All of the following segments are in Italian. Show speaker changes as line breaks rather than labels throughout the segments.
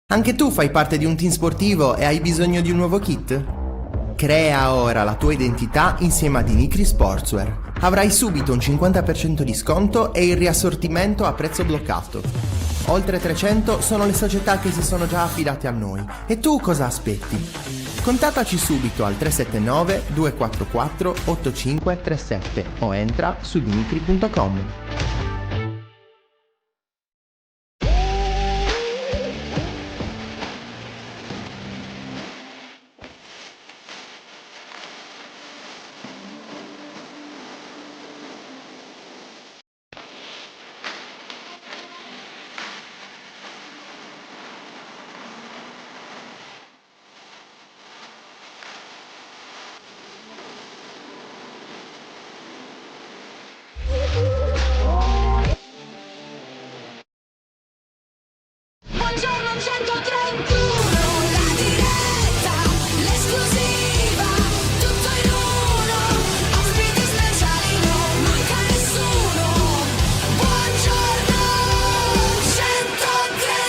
Anche tu fai parte di un team sportivo e hai bisogno di un nuovo kit? Crea ora la tua identità insieme ad Inicri Sportswear. Avrai subito un 50% di sconto e il riassortimento a prezzo bloccato. Oltre 300 sono le società che si sono già affidate a noi. E tu cosa aspetti? Contattaci subito al 379 244 8537 o entra su dimitri.com.
Buongiorno 131, la diretta, l'esclusiva, tutto in uno, ospiti speciali, non manca nessuno. Buongiorno 131.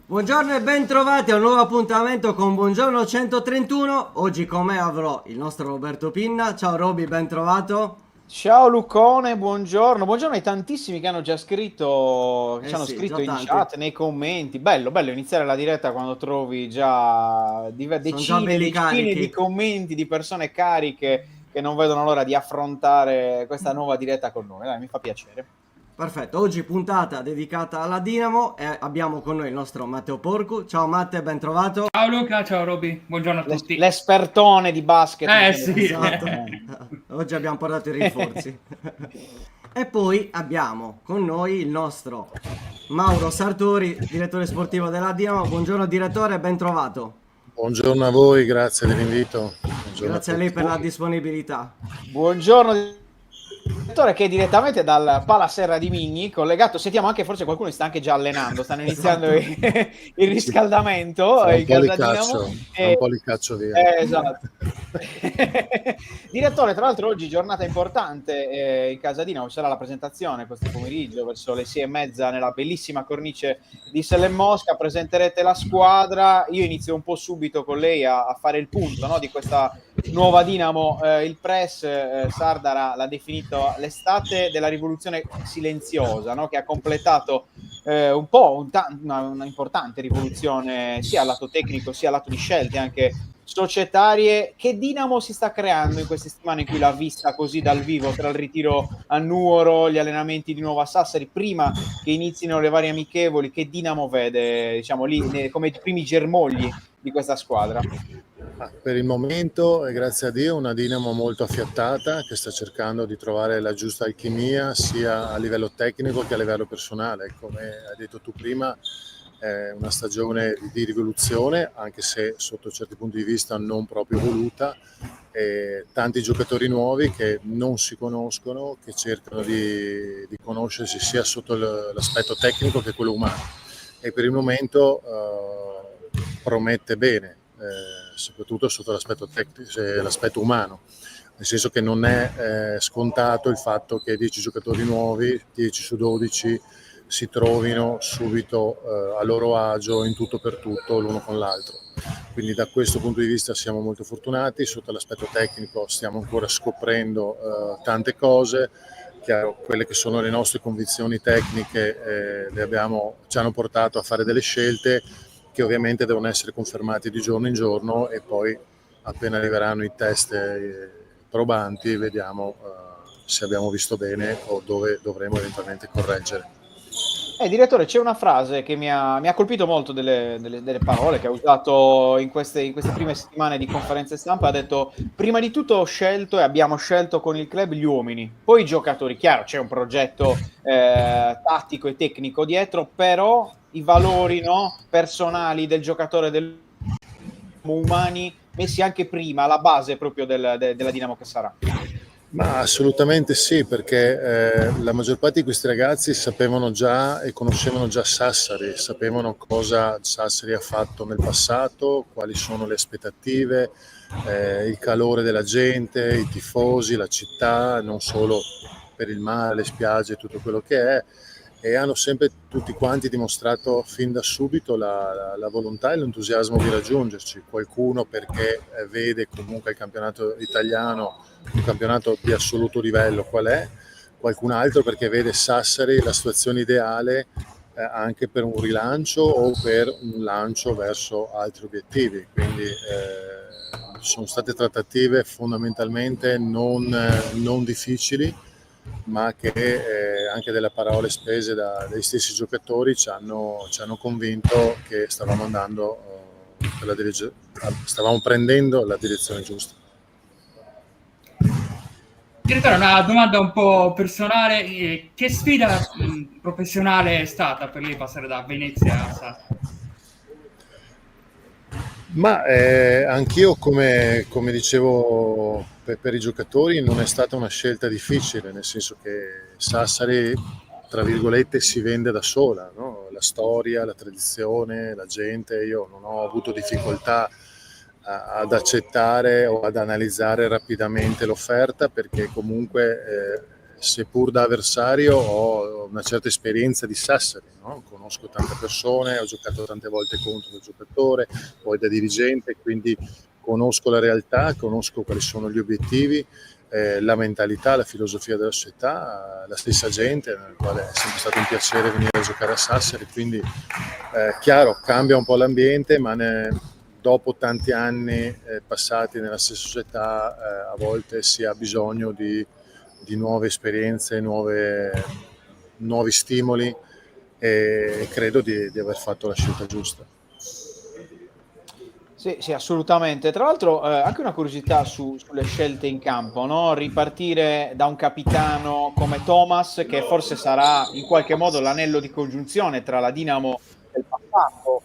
Buongiorno e ben trovati a un nuovo appuntamento con Buongiorno 131. Oggi con me avrò il nostro Roberto Pinna. Ciao Roby, ben trovato.
Ciao Lucone, buongiorno. Buongiorno ai tantissimi che hanno già scritto, che ci hanno
Sì,
scritto
già
in
tanti.
chat, nei commenti. Bello, bello iniziare la diretta quando trovi già
già belli
decine
carichi.
di commenti di persone cariche che non vedono l'ora di affrontare questa nuova diretta con noi. Dai, mi fa piacere.
Perfetto, oggi puntata dedicata alla Dinamo e abbiamo con noi il nostro Matteo Porcu. Ciao Matte, ben trovato.
Ciao Luca, ciao Roby, buongiorno a tutti.
L'espertone di basket.
Sì.
Esatto. Oggi abbiamo portato i rinforzi. E poi abbiamo con noi il nostro Mauro Sartori, direttore sportivo della Dinamo. Buongiorno direttore, ben trovato.
Buongiorno a voi, grazie dell'invito. Buongiorno
Grazie a lei per la disponibilità.
Buongiorno direttore, che è direttamente dal Palaserra di Migni, collegato. Sentiamo anche, forse qualcuno si sta anche già allenando, stanno iniziando il riscaldamento.
Un
in
po' li
casa
caccio,
Dinamo.
un po' li caccio via.
Esatto. Direttore, tra l'altro oggi giornata importante in casa Dinamo, ci sarà la presentazione questo pomeriggio verso le 6:30 nella bellissima cornice di Selle Mosca, presenterete la squadra. Io inizio un po' subito con lei a fare il punto, no, di questa nuova Dinamo. Il press Sardara l'ha definito l'estate della rivoluzione silenziosa, no, che ha completato un po' una importante rivoluzione sia al lato tecnico sia al lato di scelte anche societarie. Che Dinamo si sta creando in queste settimane in cui l'ha vista così dal vivo, tra il ritiro a Nuoro, gli allenamenti di Nuova Sassari, prima che inizino le varie amichevoli? Che Dinamo vede, diciamo, lì come i primi germogli di questa squadra?
Per il momento, e grazie a Dio, una Dinamo molto affiattata che sta cercando di trovare la giusta alchimia sia a livello tecnico che a livello personale. Come hai detto tu prima, è una stagione di rivoluzione, anche se sotto certi punti di vista non proprio voluta, e tanti giocatori nuovi che non si conoscono, che cercano di conoscersi sia sotto l'aspetto tecnico che quello umano, e per il momento promette bene, soprattutto sotto l'aspetto tecnico, l'aspetto umano, nel senso che non è scontato il fatto che 10 giocatori nuovi, 10 su 12, si trovino subito a loro agio in tutto per tutto l'uno con l'altro. Quindi da questo punto di vista siamo molto fortunati. Sotto l'aspetto tecnico stiamo ancora scoprendo tante cose. Chiaro, quelle che sono le nostre convinzioni tecniche ci hanno portato a fare delle scelte che ovviamente devono essere confermate di giorno in giorno, e poi appena arriveranno i test probanti vediamo se abbiamo visto bene o dove dovremo eventualmente correggere.
Direttore, c'è una frase che mi ha colpito molto delle parole che ha usato in queste prime settimane di conferenze stampa. Ha detto: prima di tutto ho scelto e abbiamo scelto con il club gli uomini, poi i giocatori. Chiaro, c'è un progetto tattico e tecnico dietro, però i valori, no, personali del giocatore, umani, messi anche prima, alla base proprio della Dinamo che sarà.
Ma assolutamente sì, perché la maggior parte di questi ragazzi sapevano già e conoscevano già Sassari, sapevano cosa Sassari ha fatto nel passato, quali sono le aspettative, il calore della gente, i tifosi, la città, non solo per il mare, le spiagge, tutto quello che è, e hanno sempre tutti quanti dimostrato fin da subito la volontà e l'entusiasmo di raggiungerci. Qualcuno perché vede comunque il campionato italiano un campionato di assoluto livello qual è, qualcun altro perché vede Sassari la situazione ideale anche per un rilancio o per un lancio verso altri obiettivi. Quindi sono state trattative fondamentalmente non difficili, ma che anche delle parole spese dai stessi giocatori ci hanno convinto che stavamo andando stavamo prendendo la direzione giusta.
Direttore, una domanda un po' personale. Che sfida professionale è stata per lei passare da Venezia a Sassari?
Ma anch'io, come dicevo, per i giocatori non è stata una scelta difficile, nel senso che Sassari, tra virgolette, si vende da sola, no? La storia, la tradizione, la gente. Io non ho avuto difficoltà ad accettare o ad analizzare rapidamente l'offerta, perché comunque seppur da avversario ho una certa esperienza di Sassari, no? Conosco tante persone, ho giocato tante volte contro il giocatore, poi da dirigente, quindi conosco la realtà, conosco quali sono gli obiettivi, la mentalità, la filosofia della società, la stessa gente, nel quale è sempre stato un piacere venire a giocare a Sassari. Quindi chiaro, cambia un po' l'ambiente, ma dopo tanti anni passati nella stessa società a volte si ha bisogno di nuove esperienze, nuovi stimoli, e credo di aver fatto la scelta giusta.
Sì, assolutamente. Tra l'altro anche una curiosità sulle scelte in campo, no? Ripartire da un capitano come Thomas, che forse sarà in qualche modo l'anello di congiunzione tra la Dinamo del passato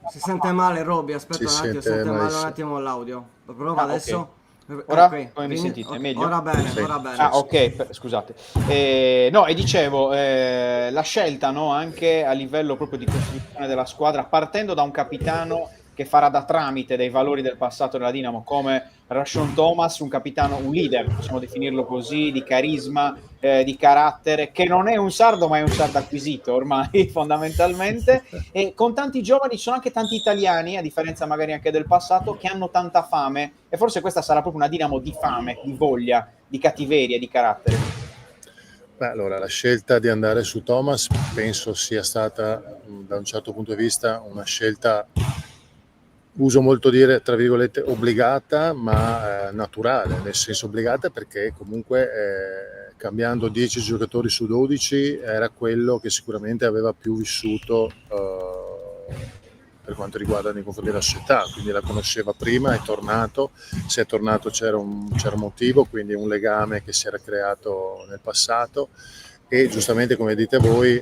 Si sente male Robby, aspetta un attimo, si sente male un
sì.
attimo l'audio. Prova adesso.
Okay. Ora
Ok,
come mi sentite?
ok,
Meglio?
ora bene,
Sì.
ora bene.
Ah, ok, scusate. No, e dicevo, la scelta, no, anche a livello proprio di costruzione della squadra, partendo da un capitano che farà da tramite dei valori del passato della Dinamo, come Rashawn Thomas, un capitano, un leader, possiamo definirlo così, di carisma, di carattere, che non è un sardo, ma è un sardo acquisito ormai, fondamentalmente, e con tanti giovani, ci sono anche tanti italiani, a differenza magari anche del passato, che hanno tanta fame, e forse questa sarà proprio una Dinamo di fame, di voglia, di cattiveria, di carattere.
Beh, allora, la scelta di andare su Thomas penso sia stata, da un certo punto di vista, una scelta, uso molto dire, tra virgolette, obbligata, ma naturale, nel senso obbligata perché comunque cambiando 10 giocatori su 12 era quello che sicuramente aveva più vissuto per quanto riguarda nei confronti della società, quindi la conosceva prima, è tornato, se è tornato c'era un motivo, quindi un legame che si era creato nel passato, e giustamente, come dite voi,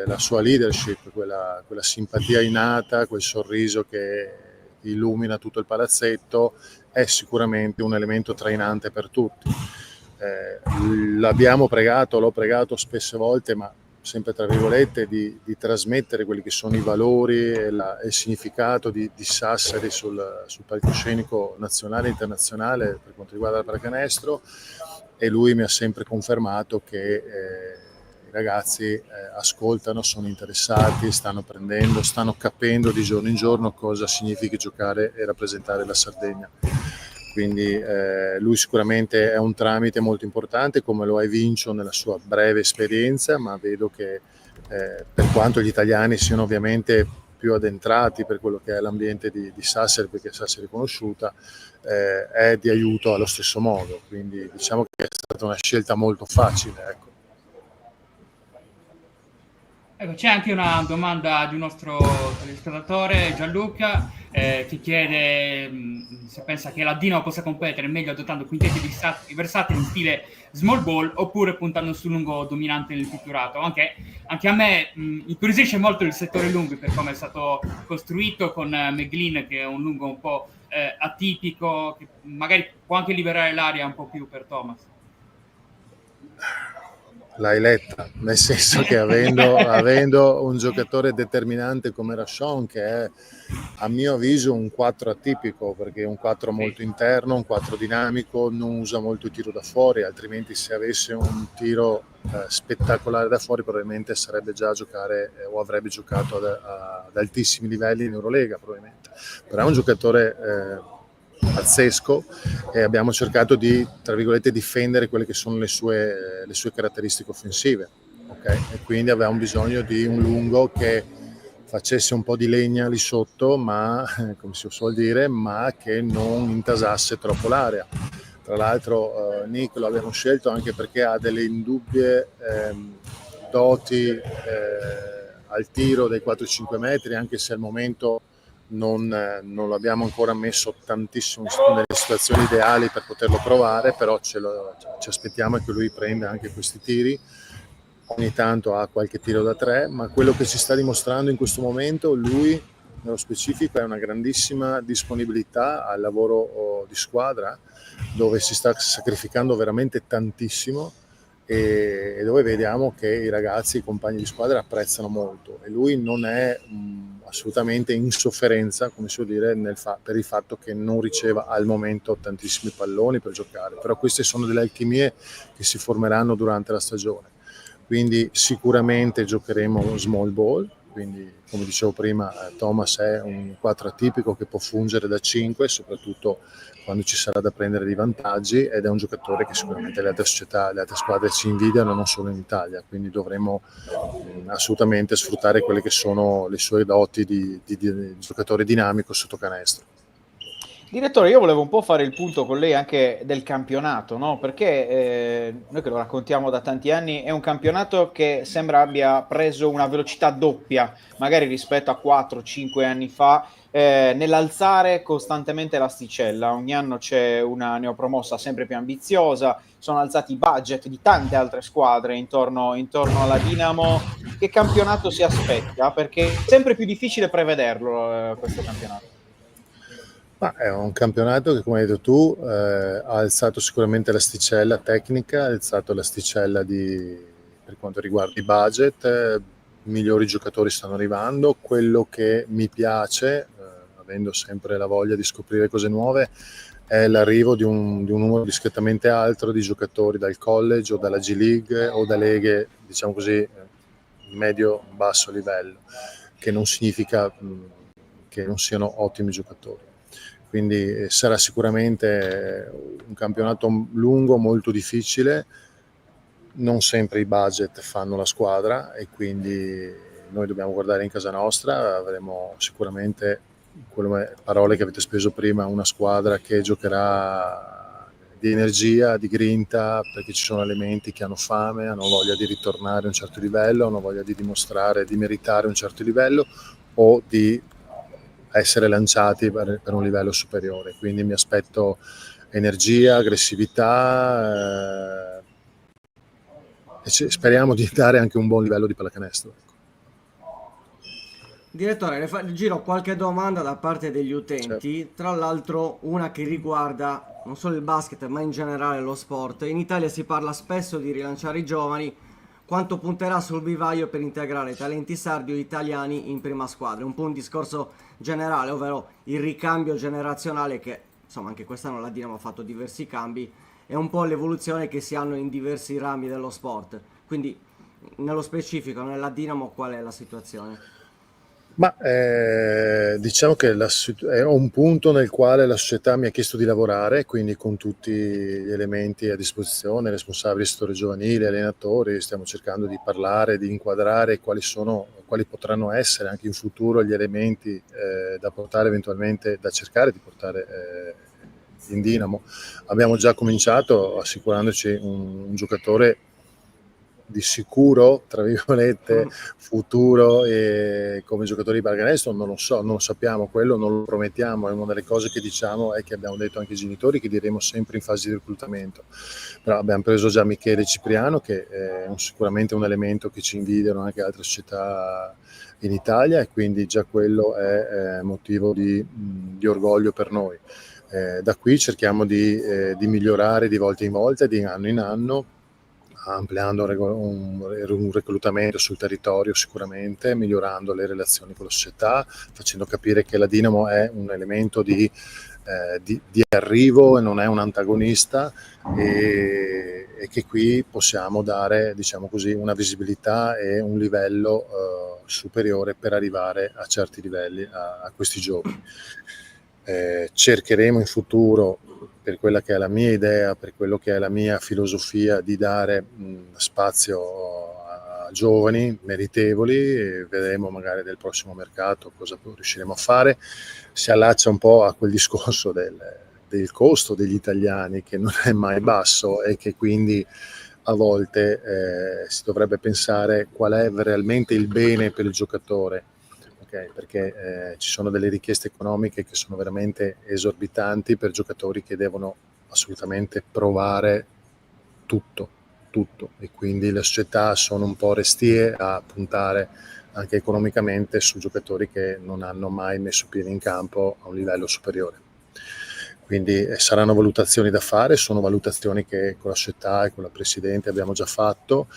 la sua leadership, quella simpatia innata, quel sorriso che illumina tutto il palazzetto, è sicuramente un elemento trainante per tutti. L'ho pregato spesse volte, ma sempre tra virgolette, di trasmettere quelli che sono i valori e il significato di Sassari sul palcoscenico nazionale e internazionale per quanto riguarda la pallacanestro, e lui mi ha sempre confermato che i ragazzi ascoltano, sono interessati, stanno prendendo, stanno capendo di giorno in giorno cosa significa giocare e rappresentare la Sardegna. Quindi lui sicuramente è un tramite molto importante, come lo è Vincio nella sua breve esperienza, ma vedo che per quanto gli italiani siano ovviamente più addentrati per quello che è l'ambiente di Sassari, perché Sassari è conosciuta, è di aiuto allo stesso modo, quindi diciamo che è stata una scelta molto facile, ecco.
Ecco, c'è anche una domanda di un nostro telespettatore, Gianluca. che chiede se pensa che la Dinamo possa competere meglio adottando quintetti versatili in stile small ball oppure puntando sul lungo dominante nel pitturato. Anche a me incuriosisce molto il settore lunghi per come è stato costruito con McGlynn, che è un lungo un po' atipico, che magari può anche liberare l'aria un po' più per Thomas.
L'hai letta, nel senso che avendo un giocatore determinante come Rashawn, che è a mio avviso un 4 atipico, perché è un 4 molto interno, un 4 dinamico, non usa molto il tiro da fuori, altrimenti se avesse un tiro spettacolare da fuori probabilmente sarebbe già a giocare o avrebbe giocato ad altissimi livelli in Eurolega probabilmente, però è un giocatore pazzesco e abbiamo cercato di, tra virgolette, difendere quelle che sono le sue caratteristiche offensive, okay? E quindi avevamo bisogno di un lungo che facesse un po' di legna lì sotto, ma come si suol dire, ma che non intasasse troppo l'area. Tra l'altro Nick lo abbiamo scelto anche perché ha delle indubbie doti al tiro dai 4-5 metri, anche se al momento non l'abbiamo ancora messo tantissimo nelle situazioni ideali per poterlo provare, però ci aspettiamo che lui prenda anche questi tiri. Ogni tanto ha qualche tiro da 3, ma quello che ci sta dimostrando in questo momento lui nello specifico è una grandissima disponibilità al lavoro di squadra, dove si sta sacrificando veramente tantissimo e dove vediamo che i ragazzi, i compagni di squadra apprezzano molto, e lui non è assolutamente in sofferenza, come si può dire, per il fatto che non riceva al momento tantissimi palloni per giocare, però queste sono delle alchimie che si formeranno durante la stagione, quindi sicuramente giocheremo small ball, quindi come dicevo prima Thomas è un 4 atipico che può fungere da 5, soprattutto quando ci sarà da prendere dei vantaggi, ed è un giocatore che sicuramente le altre società, le altre squadre ci invidiano, non solo in Italia, quindi dovremo assolutamente sfruttare quelle che sono le sue doti di giocatore dinamico sotto canestro.
Direttore, io volevo un po' fare il punto con lei anche del campionato, no? Perché noi che lo raccontiamo da tanti anni, è un campionato che sembra abbia preso una velocità doppia, magari rispetto a 4-5 anni fa, nell'alzare costantemente l'asticella. Ogni anno c'è una neopromossa sempre più ambiziosa, sono alzati i budget di tante altre squadre intorno alla Dinamo. Che campionato si aspetta? Perché è sempre più difficile prevederlo questo campionato.
Ma è un campionato che, come hai detto tu, ha alzato sicuramente l'asticella tecnica, ha alzato l'asticella per quanto riguarda i budget, migliori giocatori stanno arrivando. Quello che mi piace, avendo sempre la voglia di scoprire cose nuove, è l'arrivo di un numero discretamente alto di giocatori dal college o dalla G League o da leghe, diciamo così, medio-basso livello, che non significa che non siano ottimi giocatori. Quindi sarà sicuramente un campionato lungo, molto difficile, non sempre i budget fanno la squadra e quindi noi dobbiamo guardare in casa nostra, avremo sicuramente, parole che avete speso prima, una squadra che giocherà di energia, di grinta, perché ci sono elementi che hanno fame, hanno voglia di ritornare a un certo livello, hanno voglia di dimostrare, di meritare un certo livello o di essere lanciati per un livello superiore. Quindi mi aspetto energia, aggressività e speriamo di dare anche un buon livello di pallacanestro.
Direttore, le giro qualche domanda da parte degli utenti,
Certo.
tra l'altro una che riguarda non solo il basket ma in generale lo sport. In Italia si parla spesso di rilanciare i giovani, quanto punterà sul vivaio per integrare talenti sardi o italiani in prima squadra? Un po' un discorso generale, ovvero il ricambio generazionale che, insomma, anche quest'anno la Dinamo ha fatto diversi cambi, è un po' l'evoluzione che si hanno in diversi rami dello sport. Quindi, nello specifico, nella Dinamo qual è la situazione?
Ma diciamo che è un punto nel quale la società mi ha chiesto di lavorare, quindi con tutti gli elementi a disposizione, responsabili del settore giovanile, allenatori, stiamo cercando di parlare, di inquadrare quali potranno essere anche in futuro gli elementi da portare eventualmente, da cercare di portare in Dinamo. Abbiamo già cominciato assicurandoci un giocatore di sicuro, tra virgolette, futuro come giocatori di pallacanestro non lo so, non lo sappiamo, quello non lo promettiamo. È una delle cose che diciamo e che abbiamo detto anche ai genitori, che diremo sempre in fase di reclutamento. Però abbiamo preso già Michele Cipriano, che è sicuramente un elemento che ci invidiano anche altre società in Italia, e quindi già quello è motivo di orgoglio per noi. Da qui cerchiamo di migliorare di volta in volta, di anno in anno, ampliando un reclutamento sul territorio sicuramente, migliorando le relazioni con la società, facendo capire che la Dinamo è un elemento di arrivo e non è un antagonista, e che qui possiamo dare, diciamo così, una visibilità e un livello superiore per arrivare a certi livelli a questi giovani. Cercheremo in futuro, per quella che è la mia idea, per quello che è la mia filosofia, di dare spazio a giovani meritevoli, e vedremo magari del prossimo mercato cosa riusciremo a fare. Si allaccia un po' a quel discorso del costo degli italiani, che non è mai basso, e che quindi a volte si dovrebbe pensare qual è realmente il bene per il giocatore. Perché ci sono delle richieste economiche che sono veramente esorbitanti per giocatori che devono assolutamente provare tutto, e quindi le società sono un po' restie a puntare anche economicamente su giocatori che non hanno mai messo piede in campo a un livello superiore. Quindi saranno valutazioni da fare, sono valutazioni che con la società e con la Presidente abbiamo già fatto,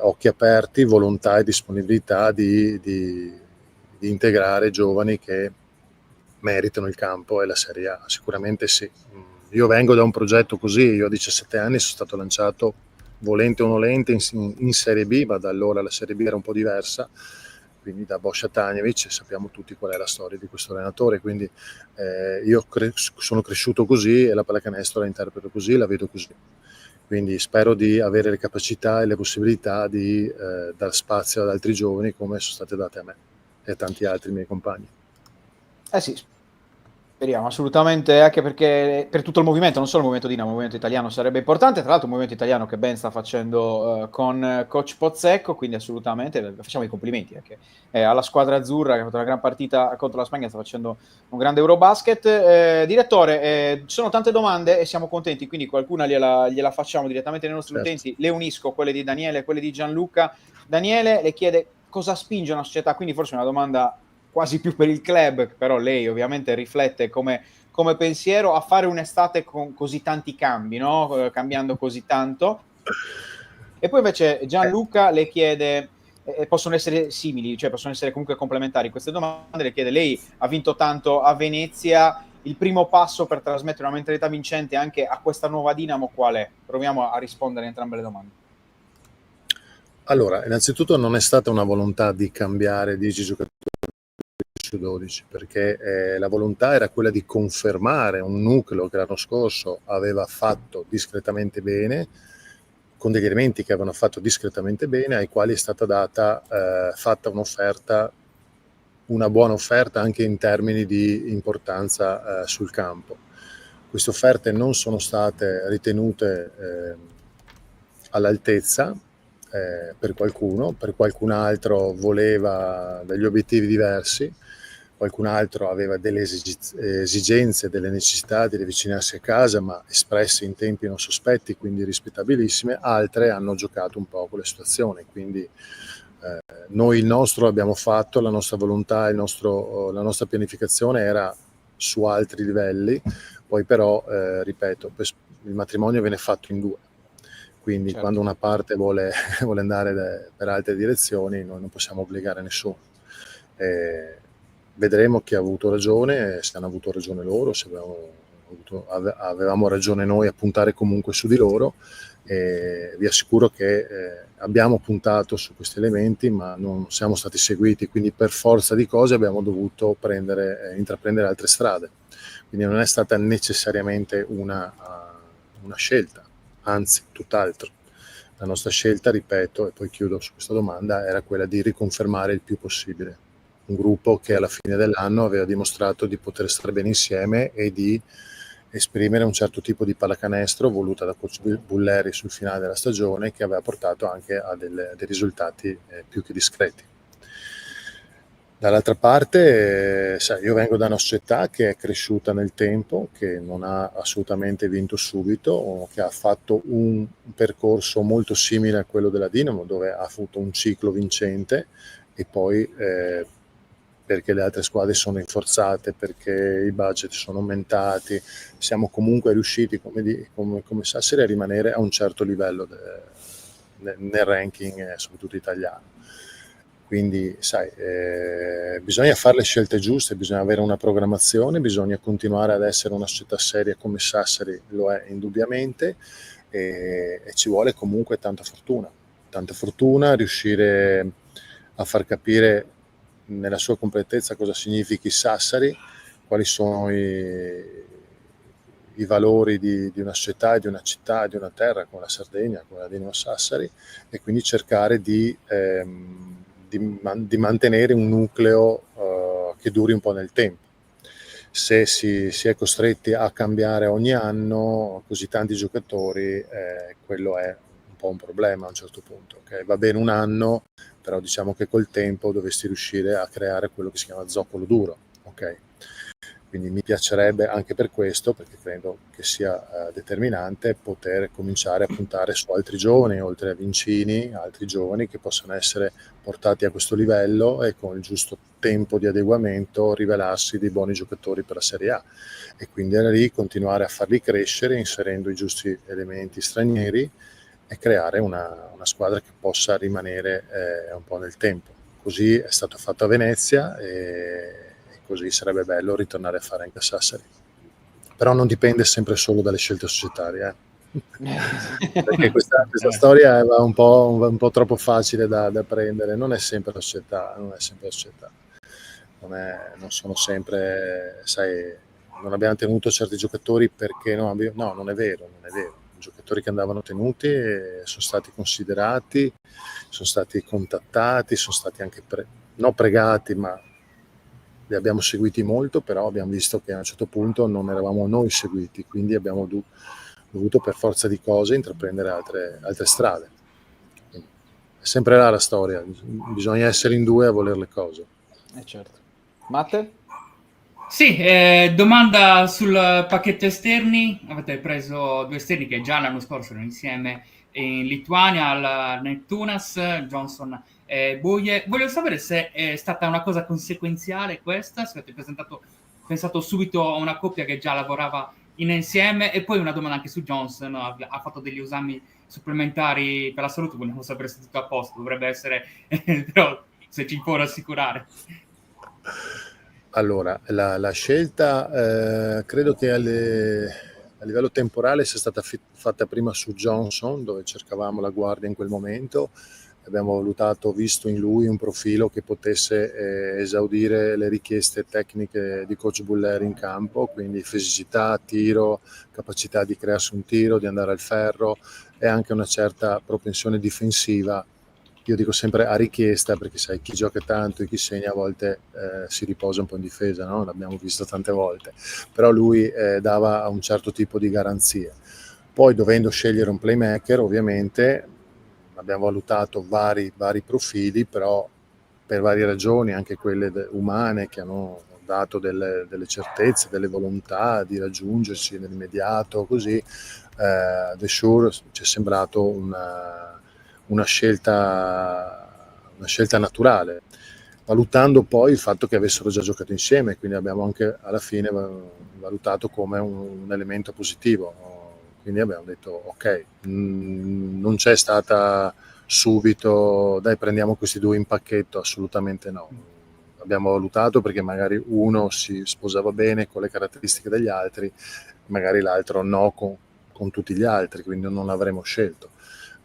occhi aperti, volontà e disponibilità di integrare giovani che meritano il campo e la Serie A. Sicuramente sì. Io vengo da un progetto così, io a 17 anni sono stato lanciato, volente o nolente, in Serie B, ma da allora la Serie B era un po' diversa, quindi da Boscia Tanjevic, sappiamo tutti qual è la storia di questo allenatore, quindi io sono cresciuto così, e la pallacanestro la interpreto così, la vedo così. Quindi spero di avere le capacità e le possibilità di dar spazio ad altri giovani, come sono state date a me e a tanti altri miei compagni.
Sì, speriamo assolutamente, anche perché per tutto il movimento, non solo il movimento Dinamo, il movimento italiano sarebbe importante. Tra l'altro un movimento italiano che ben sta facendo con coach Pozzecco, quindi assolutamente facciamo i complimenti anche alla squadra azzurra, che ha fatto una gran partita contro la Spagna, sta facendo un grande Eurobasket. Direttore, ci sono tante domande e siamo contenti, quindi qualcuna gliela facciamo direttamente ai nostri utenti. Le unisco, quelle di Daniele e quelle di Gianluca. Daniele le chiede cosa spinge una società, quindi forse una domanda quasi più per il club, però lei ovviamente riflette come pensiero, a fare un'estate con così tanti cambi, no? Cambiando così tanto. E poi invece Gianluca le chiede, possono essere simili, cioè possono essere comunque complementari queste domande, le chiede: lei ha vinto tanto a Venezia, il primo passo per trasmettere una mentalità vincente anche a questa nuova Dinamo qual è? Proviamo a rispondere a entrambe le domande.
Allora, innanzitutto non è stata una volontà di cambiare 10 giocatori su 12, perché la volontà era quella di confermare un nucleo che l'anno scorso aveva fatto discretamente bene, con degli elementi che avevano fatto discretamente bene, ai quali è stata fatta un'offerta, una buona offerta anche in termini di importanza sul campo. Queste offerte non sono state ritenute all'altezza per qualcuno, per qualcun altro voleva degli obiettivi diversi, qualcun altro aveva delle esigenze, delle necessità di avvicinarsi a casa, ma espresse in tempi non sospetti, quindi rispettabilissime. Altre hanno giocato un po' con le situazioni, quindi noi il nostro abbiamo fatto, la nostra volontà, la nostra pianificazione era su altri livelli, poi però, ripeto, il matrimonio viene fatto in due. Quindi certo, quando una parte vuole andare per altre direzioni, noi non possiamo obbligare nessuno. Vedremo chi ha avuto ragione, se hanno avuto ragione loro, se avevamo ragione noi a puntare comunque su di loro. Vi assicuro che abbiamo puntato su questi elementi, ma non siamo stati seguiti, quindi per forza di cose abbiamo dovuto intraprendere altre strade. Quindi non è stata necessariamente una scelta, anzi tutt'altro. La nostra scelta, ripeto, e poi chiudo su questa domanda, era quella di riconfermare il più possibile un gruppo che alla fine dell'anno aveva dimostrato di poter stare bene insieme e di esprimere un certo tipo di pallacanestro voluta da coach Bulleri sul finale della stagione, che aveva portato anche a dei risultati più che discreti. Dall'altra parte, sai, io vengo da una società che è cresciuta nel tempo, che non ha assolutamente vinto subito, che ha fatto un percorso molto simile a quello della Dinamo, dove ha avuto un ciclo vincente e poi perché le altre squadre sono rinforzate, perché i budget sono aumentati, siamo comunque riusciti come Sassari a rimanere a un certo livello nel ranking, soprattutto italiano. Quindi sai, bisogna fare le scelte giuste, bisogna avere una programmazione, bisogna continuare ad essere una società seria come Sassari lo è indubbiamente, e ci vuole comunque tanta fortuna, riuscire a far capire nella sua completezza cosa significhi Sassari, quali sono i valori di una società, di una città, di una terra come la Sardegna, come la Dinamo Sassari, e quindi cercare di mantenere un nucleo che duri un po' nel tempo. Se si è costretti a cambiare ogni anno così tanti giocatori, quello è un po' un problema a un certo punto. Okay? Va bene un anno, però diciamo che col tempo dovresti riuscire a creare quello che si chiama zoccolo duro. Okay? Quindi mi piacerebbe anche per questo, perché credo che sia determinante, poter cominciare a puntare su altri giovani, oltre a Vincini, altri giovani che possano essere portati a questo livello e con il giusto tempo di adeguamento rivelarsi dei buoni giocatori per la Serie A. E quindi da lì continuare a farli crescere inserendo i giusti elementi stranieri e creare una squadra che possa rimanere un po' nel tempo. Così è stato fatto a Venezia e così sarebbe bello ritornare a fare anche a Sassari. Però non dipende sempre solo dalle scelte societarie, perché questa storia è un po' troppo facile da prendere. Non è sempre la società, non sono sempre, sai, non abbiamo tenuto certi giocatori perché no, non è vero. I giocatori che andavano tenuti sono stati considerati, sono stati contattati, sono stati anche non pregati, ma li abbiamo seguiti molto, però abbiamo visto che a un certo punto non eravamo noi seguiti, quindi abbiamo dovuto per forza di cose intraprendere altre strade. Quindi è sempre là la storia, bisogna essere in due a voler le cose.
Certo. Matte?
Sì, domanda sul pacchetto esterni. Avete preso 2 esterni che già l'anno scorso erano insieme in Lituania al Neptunas, Johnson e Boje. Voglio sapere se è stata una cosa conseguenziale questa, se avete pensato subito a una coppia che già lavorava insieme. E poi una domanda anche su Johnson, ha fatto degli esami supplementari per la salute, vogliamo sapere se tutto a posto, dovrebbe essere, però se ci può rassicurare.
Allora, la scelta credo che a livello temporale sia stata fatta prima su Johnson, dove cercavamo la guardia in quel momento. Abbiamo visto in lui un profilo che potesse esaudire le richieste tecniche di coach Bulleri in campo, quindi fisicità, tiro, capacità di crearsi un tiro, di andare al ferro e anche una certa propensione difensiva. Io dico sempre a richiesta, perché sai, chi gioca tanto e chi segna a volte si riposa un po' in difesa, no? L'abbiamo visto tante volte, però lui dava un certo tipo di garanzie. Poi, dovendo scegliere un playmaker, ovviamente abbiamo valutato vari profili, però per varie ragioni, anche quelle umane, che hanno dato delle certezze, delle volontà di raggiungerci nell'immediato, così The Shore ci è sembrato una scelta naturale, valutando poi il fatto che avessero già giocato insieme, quindi abbiamo anche alla fine valutato come un elemento positivo. Quindi abbiamo detto ok, non c'è stata subito dai prendiamo questi due in pacchetto, assolutamente no. Abbiamo valutato perché magari uno si sposava bene con le caratteristiche degli altri, magari l'altro no con tutti gli altri, quindi non l'avremmo scelto.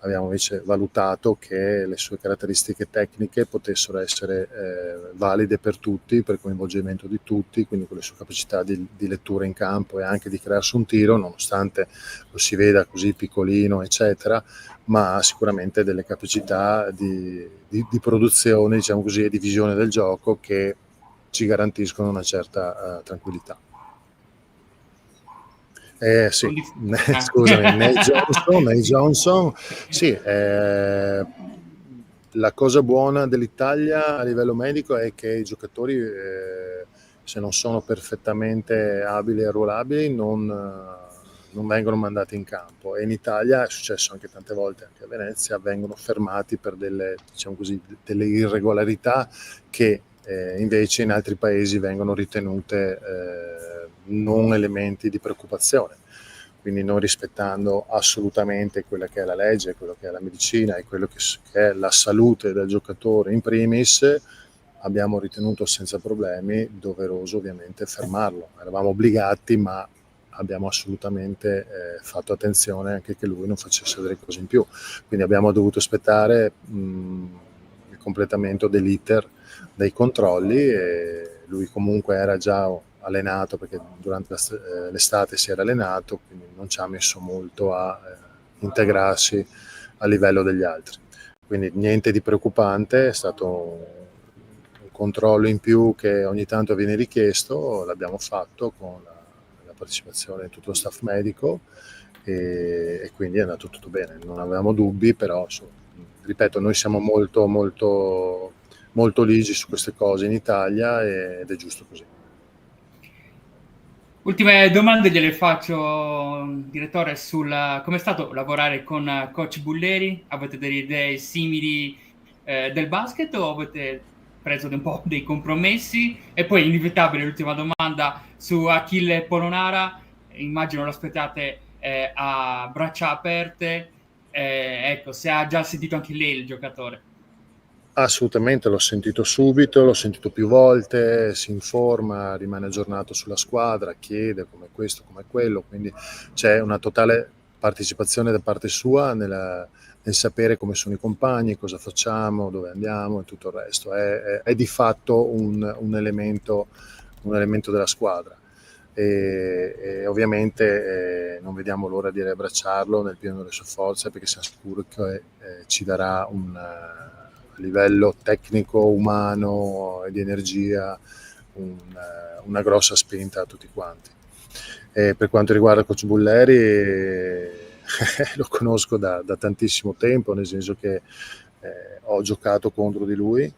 Abbiamo invece valutato che le sue caratteristiche tecniche potessero essere valide per tutti, per il coinvolgimento di tutti, quindi con le sue capacità di lettura in campo e anche di crearsi un tiro, nonostante lo si veda così piccolino, eccetera, ma ha sicuramente delle capacità di produzione, diciamo così, e di visione del gioco che ci garantiscono una certa tranquillità. Sì,
Ah.
scusami, Nate Johnson, sì, la cosa buona dell'Italia a livello medico è che i giocatori, se non sono perfettamente abili e arruolabili, non vengono mandati in campo, e in Italia è successo anche tante volte, anche a Venezia, vengono fermati per delle, diciamo così, delle irregolarità che invece in altri paesi vengono ritenute non elementi di preoccupazione, quindi non rispettando assolutamente quella che è la legge, quello che è la medicina e quello che è la salute del giocatore in primis. Abbiamo ritenuto senza problemi doveroso ovviamente fermarlo, eravamo obbligati, ma abbiamo assolutamente fatto attenzione anche che lui non facesse delle cose in più, quindi abbiamo dovuto aspettare il completamento dell'iter dei controlli, e lui comunque era già allenato, perché durante l'estate si era allenato, quindi non ci ha messo molto a integrarsi a livello degli altri, quindi niente di preoccupante, è stato un controllo in più che ogni tanto viene richiesto, l'abbiamo fatto con la partecipazione di tutto lo staff medico, e quindi è andato tutto bene, non avevamo dubbi, però insomma, ripeto, noi siamo molto molto molto ligi su queste cose in Italia, ed è giusto così.
Ultime domande gliele faccio, direttore, sul come è stato lavorare con coach Bulleri. Avete delle idee simili del basket, o avete preso un po' dei compromessi? E poi inevitabile l'ultima domanda su Achille Polonara. Immagino lo aspettate a braccia aperte. Ecco, se ha già sentito anche lei il giocatore.
Assolutamente, l'ho sentito subito, l'ho sentito più volte, si informa, rimane aggiornato sulla squadra, chiede come questo, come quello, quindi c'è una totale partecipazione da parte sua nel sapere come sono i compagni, cosa facciamo, dove andiamo e tutto il resto. È di fatto un elemento della squadra, e ovviamente non vediamo l'ora di riabbracciarlo nel pieno delle sue forze, perché siamo sicuri che ci darà a livello tecnico, umano e di energia una grossa spinta a tutti quanti. E per quanto riguarda coach Bulleri, lo conosco da tantissimo tempo, nel senso che ho giocato contro di lui,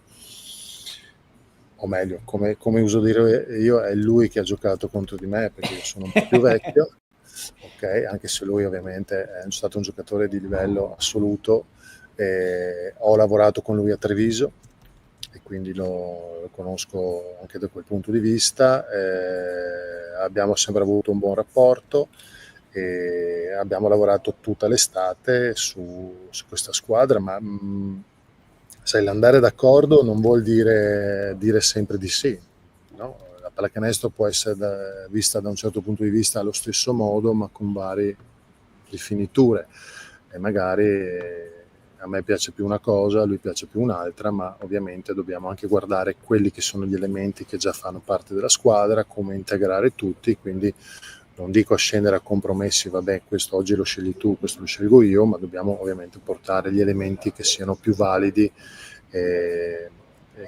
o meglio, come uso dire io, è lui che ha giocato contro di me, perché io sono un po' più vecchio, ok, anche se lui ovviamente è stato un giocatore di livello assoluto. Ho lavorato con lui a Treviso e quindi lo conosco anche da quel punto di vista. Abbiamo sempre avuto un buon rapporto e abbiamo lavorato tutta l'estate su questa squadra, ma sai, l'andare d'accordo non vuol dire sempre di sì, no? La pallacanestro può essere vista da un certo punto di vista allo stesso modo, ma con varie rifiniture, e magari a me piace più una cosa, a lui piace più un'altra, ma ovviamente dobbiamo anche guardare quelli che sono gli elementi che già fanno parte della squadra, come integrare tutti, quindi non dico a scendere a compromessi, vabbè, questo oggi lo scegli tu, questo lo scelgo io, ma dobbiamo ovviamente portare gli elementi che siano più validi e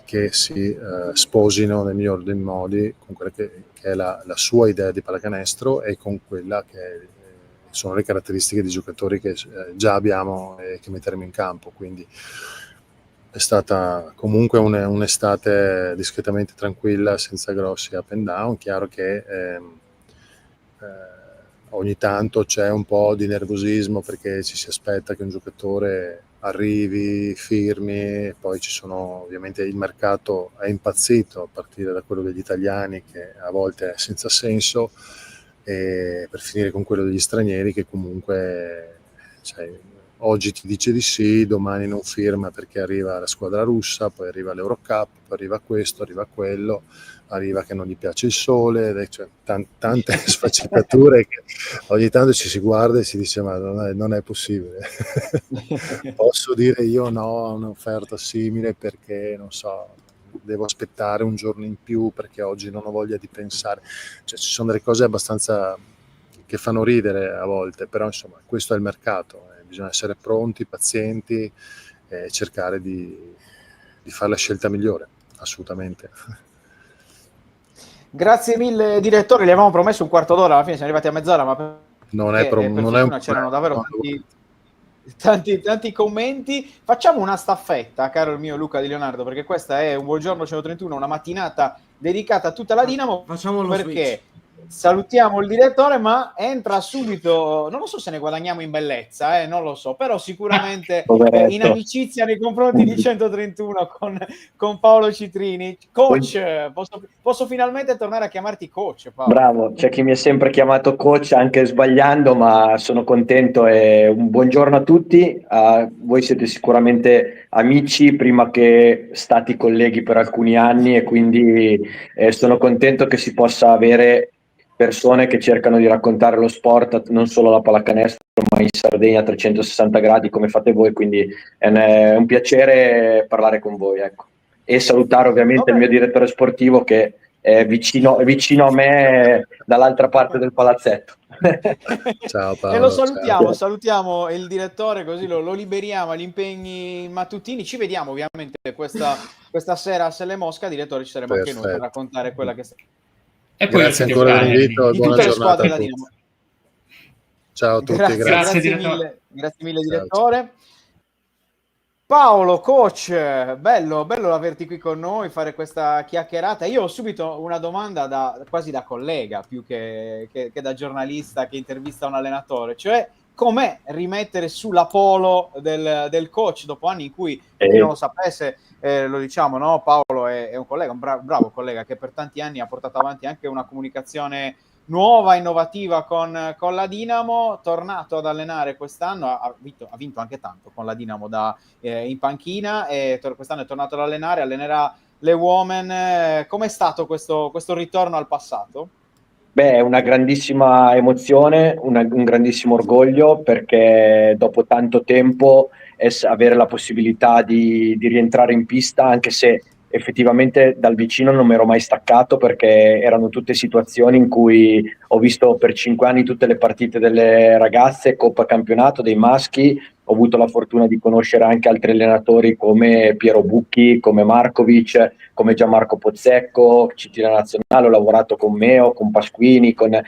che si sposino nel miglior dei modi con quella che è la sua idea di pallacanestro e con quella che sono le caratteristiche di giocatori che già abbiamo e che metteremo in campo. Quindi è stata comunque un'estate discretamente tranquilla, senza grossi up and down. Chiaro che ogni tanto c'è un po' di nervosismo, perché ci si aspetta che un giocatore arrivi, firmi, e poi ci sono, ovviamente il mercato è impazzito a partire da quello degli italiani, che a volte è senza senso, e per finire con quello degli stranieri, che comunque oggi ti dice di sì, domani non firma perché arriva la squadra russa, poi arriva l'Eurocup, poi arriva questo, arriva quello, arriva che non gli piace il sole, cioè, tante sfaccettature che ogni tanto ci si guarda e si dice ma non è possibile. Posso dire io no a un'offerta simile perché non so, devo aspettare un giorno in più perché oggi non ho voglia di pensare, cioè ci sono delle cose abbastanza che fanno ridere a volte, però insomma questo è il mercato, bisogna essere pronti, pazienti e cercare di fare la scelta migliore, assolutamente.
Grazie mille direttore, gli avevamo promesso un quarto d'ora, alla fine siamo arrivati a mezz'ora, ma
Non è,
perché,
non
per
è un
fortuna c'erano davvero
problema.
tanti commenti. Facciamo una staffetta, caro il mio Luca Di Leonardo, perché questa è un Buongiorno 131, una mattinata dedicata a tutta la Dinamo,
Facciamo lo
perché
switch.
salutiamo il direttore, ma entra subito, non lo so se ne guadagniamo in bellezza, non lo so, però sicuramente in
Poveretto.
amicizia nei confronti di 131 con Paolo Citrini. Coach, posso finalmente tornare a chiamarti coach, Paolo?
Bravo, c'è chi mi ha sempre chiamato coach anche sbagliando, ma sono contento e un buongiorno a tutti. Voi siete sicuramente amici prima che stati colleghi per alcuni anni e quindi sono contento che si possa avere persone che cercano di raccontare lo sport, non solo la pallacanestro, ma in Sardegna a 360 gradi come fate voi, quindi è un piacere parlare con voi, ecco. E salutare ovviamente il mio direttore sportivo che è vicino a me dall'altra parte del palazzetto.
Ciao Paolo.
E lo salutiamo,
ciao.
salutiamo il direttore, così lo liberiamo agli impegni mattutini. Ci vediamo ovviamente questa sera a Selle Mosca, direttore, ci saremo anche noi per
Perfetto.
raccontare quella che sta
E poi
Grazie
lo
ancora
fare
dell'invito e
di
buona
tutte le
giornata
squadre
a
della
tutti.
Dinamo.
Ciao a tutti,
Grazie,
grazie.
Grazie, direttore.
grazie mille
Ciao,
direttore. Paolo, coach, bello averti qui con noi, fare questa chiacchierata. Io ho subito una domanda quasi da collega, più che da giornalista che intervista un allenatore, cioè com'è rimettere sulla polo del coach dopo anni in cui, per chi non lo sapesse, lo diciamo, no? Paolo è un collega, un bravo collega che per tanti anni ha portato avanti anche una comunicazione nuova, innovativa con la Dinamo, tornato ad allenare quest'anno, ha vinto anche tanto con la Dinamo in panchina e quest'anno è tornato ad allenare, allenerà le Women. Com'è stato questo ritorno al passato?
Beh, è una grandissima emozione, un grandissimo orgoglio perché dopo tanto tempo avere la possibilità di rientrare in pista, anche se effettivamente dal vicino non mi ero mai staccato perché erano tutte situazioni in cui ho visto per 5 anni tutte le partite delle ragazze, Coppa Campionato, dei maschi. Ho avuto la fortuna di conoscere anche altri allenatori come Piero Bucchi, come Markovic, come Gianmarco Pozzecco, Cittadina Nazionale. Ho lavorato con Meo, con Pasquini, con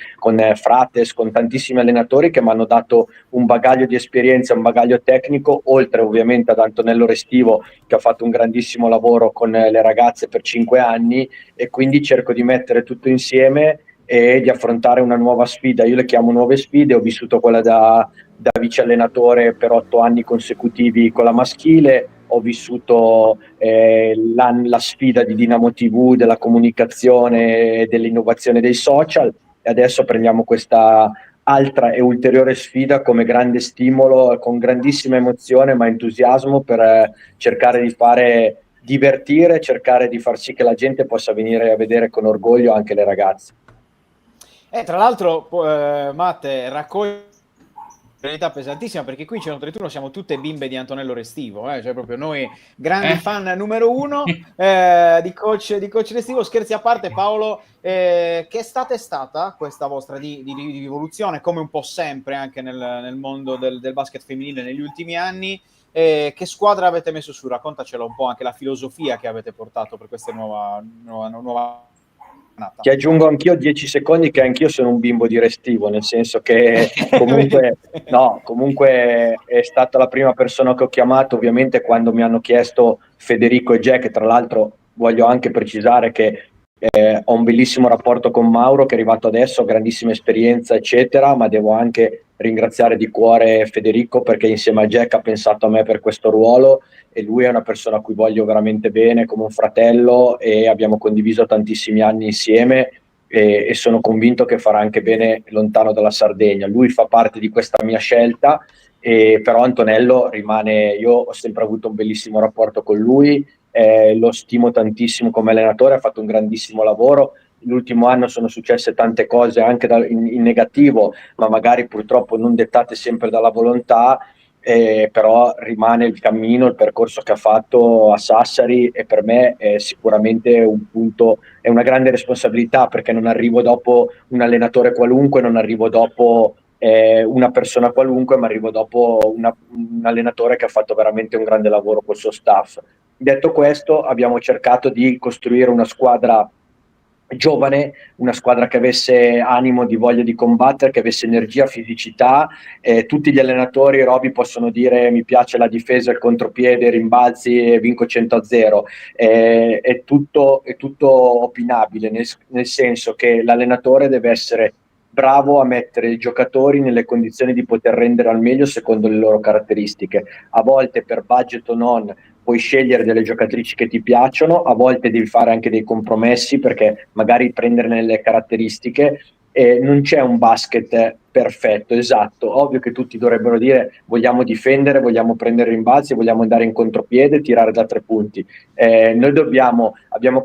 Frates, con tantissimi allenatori che mi hanno dato un bagaglio di esperienza, un bagaglio tecnico, oltre ovviamente ad Antonello Restivo che ha fatto un grandissimo lavoro con le ragazze per 5 anni, e quindi cerco di mettere tutto insieme e di affrontare una nuova sfida. Io le chiamo nuove sfide, ho vissuto quella da vice allenatore per 8 anni consecutivi con la maschile, ho vissuto la sfida di Dinamo TV, della comunicazione e dell'innovazione dei social, e adesso prendiamo questa altra e ulteriore sfida come grande stimolo, con grandissima emozione ma entusiasmo per cercare di fare divertire, cercare di far sì che la gente possa venire a vedere con orgoglio anche le ragazze.
Tra l'altro, Matte, raccoglie realtà pesantissima perché qui in 131 siamo tutte bimbe di Antonello Restivo, cioè proprio noi grandi fan numero uno di coach Restivo. Scherzi a parte, Paolo, che estate è stata questa vostra di rivoluzione, come un po' sempre anche nel mondo del basket femminile negli ultimi anni? Che squadra avete messo su? Raccontacelo un po', anche la filosofia che avete portato per questa nuova
Ti aggiungo anch'io 10 secondi che anch'io sono un bimbo di Restivo, nel senso che comunque è stata la prima persona che ho chiamato, ovviamente, quando mi hanno chiesto Federico e Jack. Tra l'altro voglio anche precisare che ho un bellissimo rapporto con Mauro, che è arrivato adesso, grandissima esperienza eccetera, ma devo anche ringraziare di cuore Federico perché insieme a Jack ha pensato a me per questo ruolo, e lui è una persona a cui voglio veramente bene, come un fratello, e abbiamo condiviso tantissimi anni insieme, e sono convinto che farà anche bene lontano dalla Sardegna. Lui fa parte di questa mia scelta, però Antonello rimane. Io ho sempre avuto un bellissimo rapporto con lui, lo stimo tantissimo come allenatore, ha fatto un grandissimo lavoro. L'ultimo anno sono successe tante cose anche in negativo, ma magari purtroppo non dettate sempre dalla volontà, però rimane il cammino, il percorso che ha fatto a Sassari, e per me è sicuramente un punto, è una grande responsabilità, perché non arrivo dopo un allenatore qualunque, non arrivo dopo una persona qualunque, ma arrivo dopo un allenatore che ha fatto veramente un grande lavoro col suo staff. Detto questo, abbiamo cercato di costruire una squadra giovane, una squadra che avesse animo, di voglia di combattere, che avesse energia, fisicità. Tutti gli allenatori, Roby, possono dire mi piace la difesa, il contropiede, i rimbalzi e vinco 100-0. È tutto opinabile, nel senso che l'allenatore deve essere bravo a mettere i giocatori nelle condizioni di poter rendere al meglio secondo le loro caratteristiche. A volte, per budget o non, puoi scegliere delle giocatrici che ti piacciono, a volte devi fare anche dei compromessi perché magari prenderne le caratteristiche. Non c'è un basket perfetto, esatto. Ovvio che tutti dovrebbero dire vogliamo difendere, vogliamo prendere rimbalzi, vogliamo andare in contropiede e tirare da 3 punti. Noi abbiamo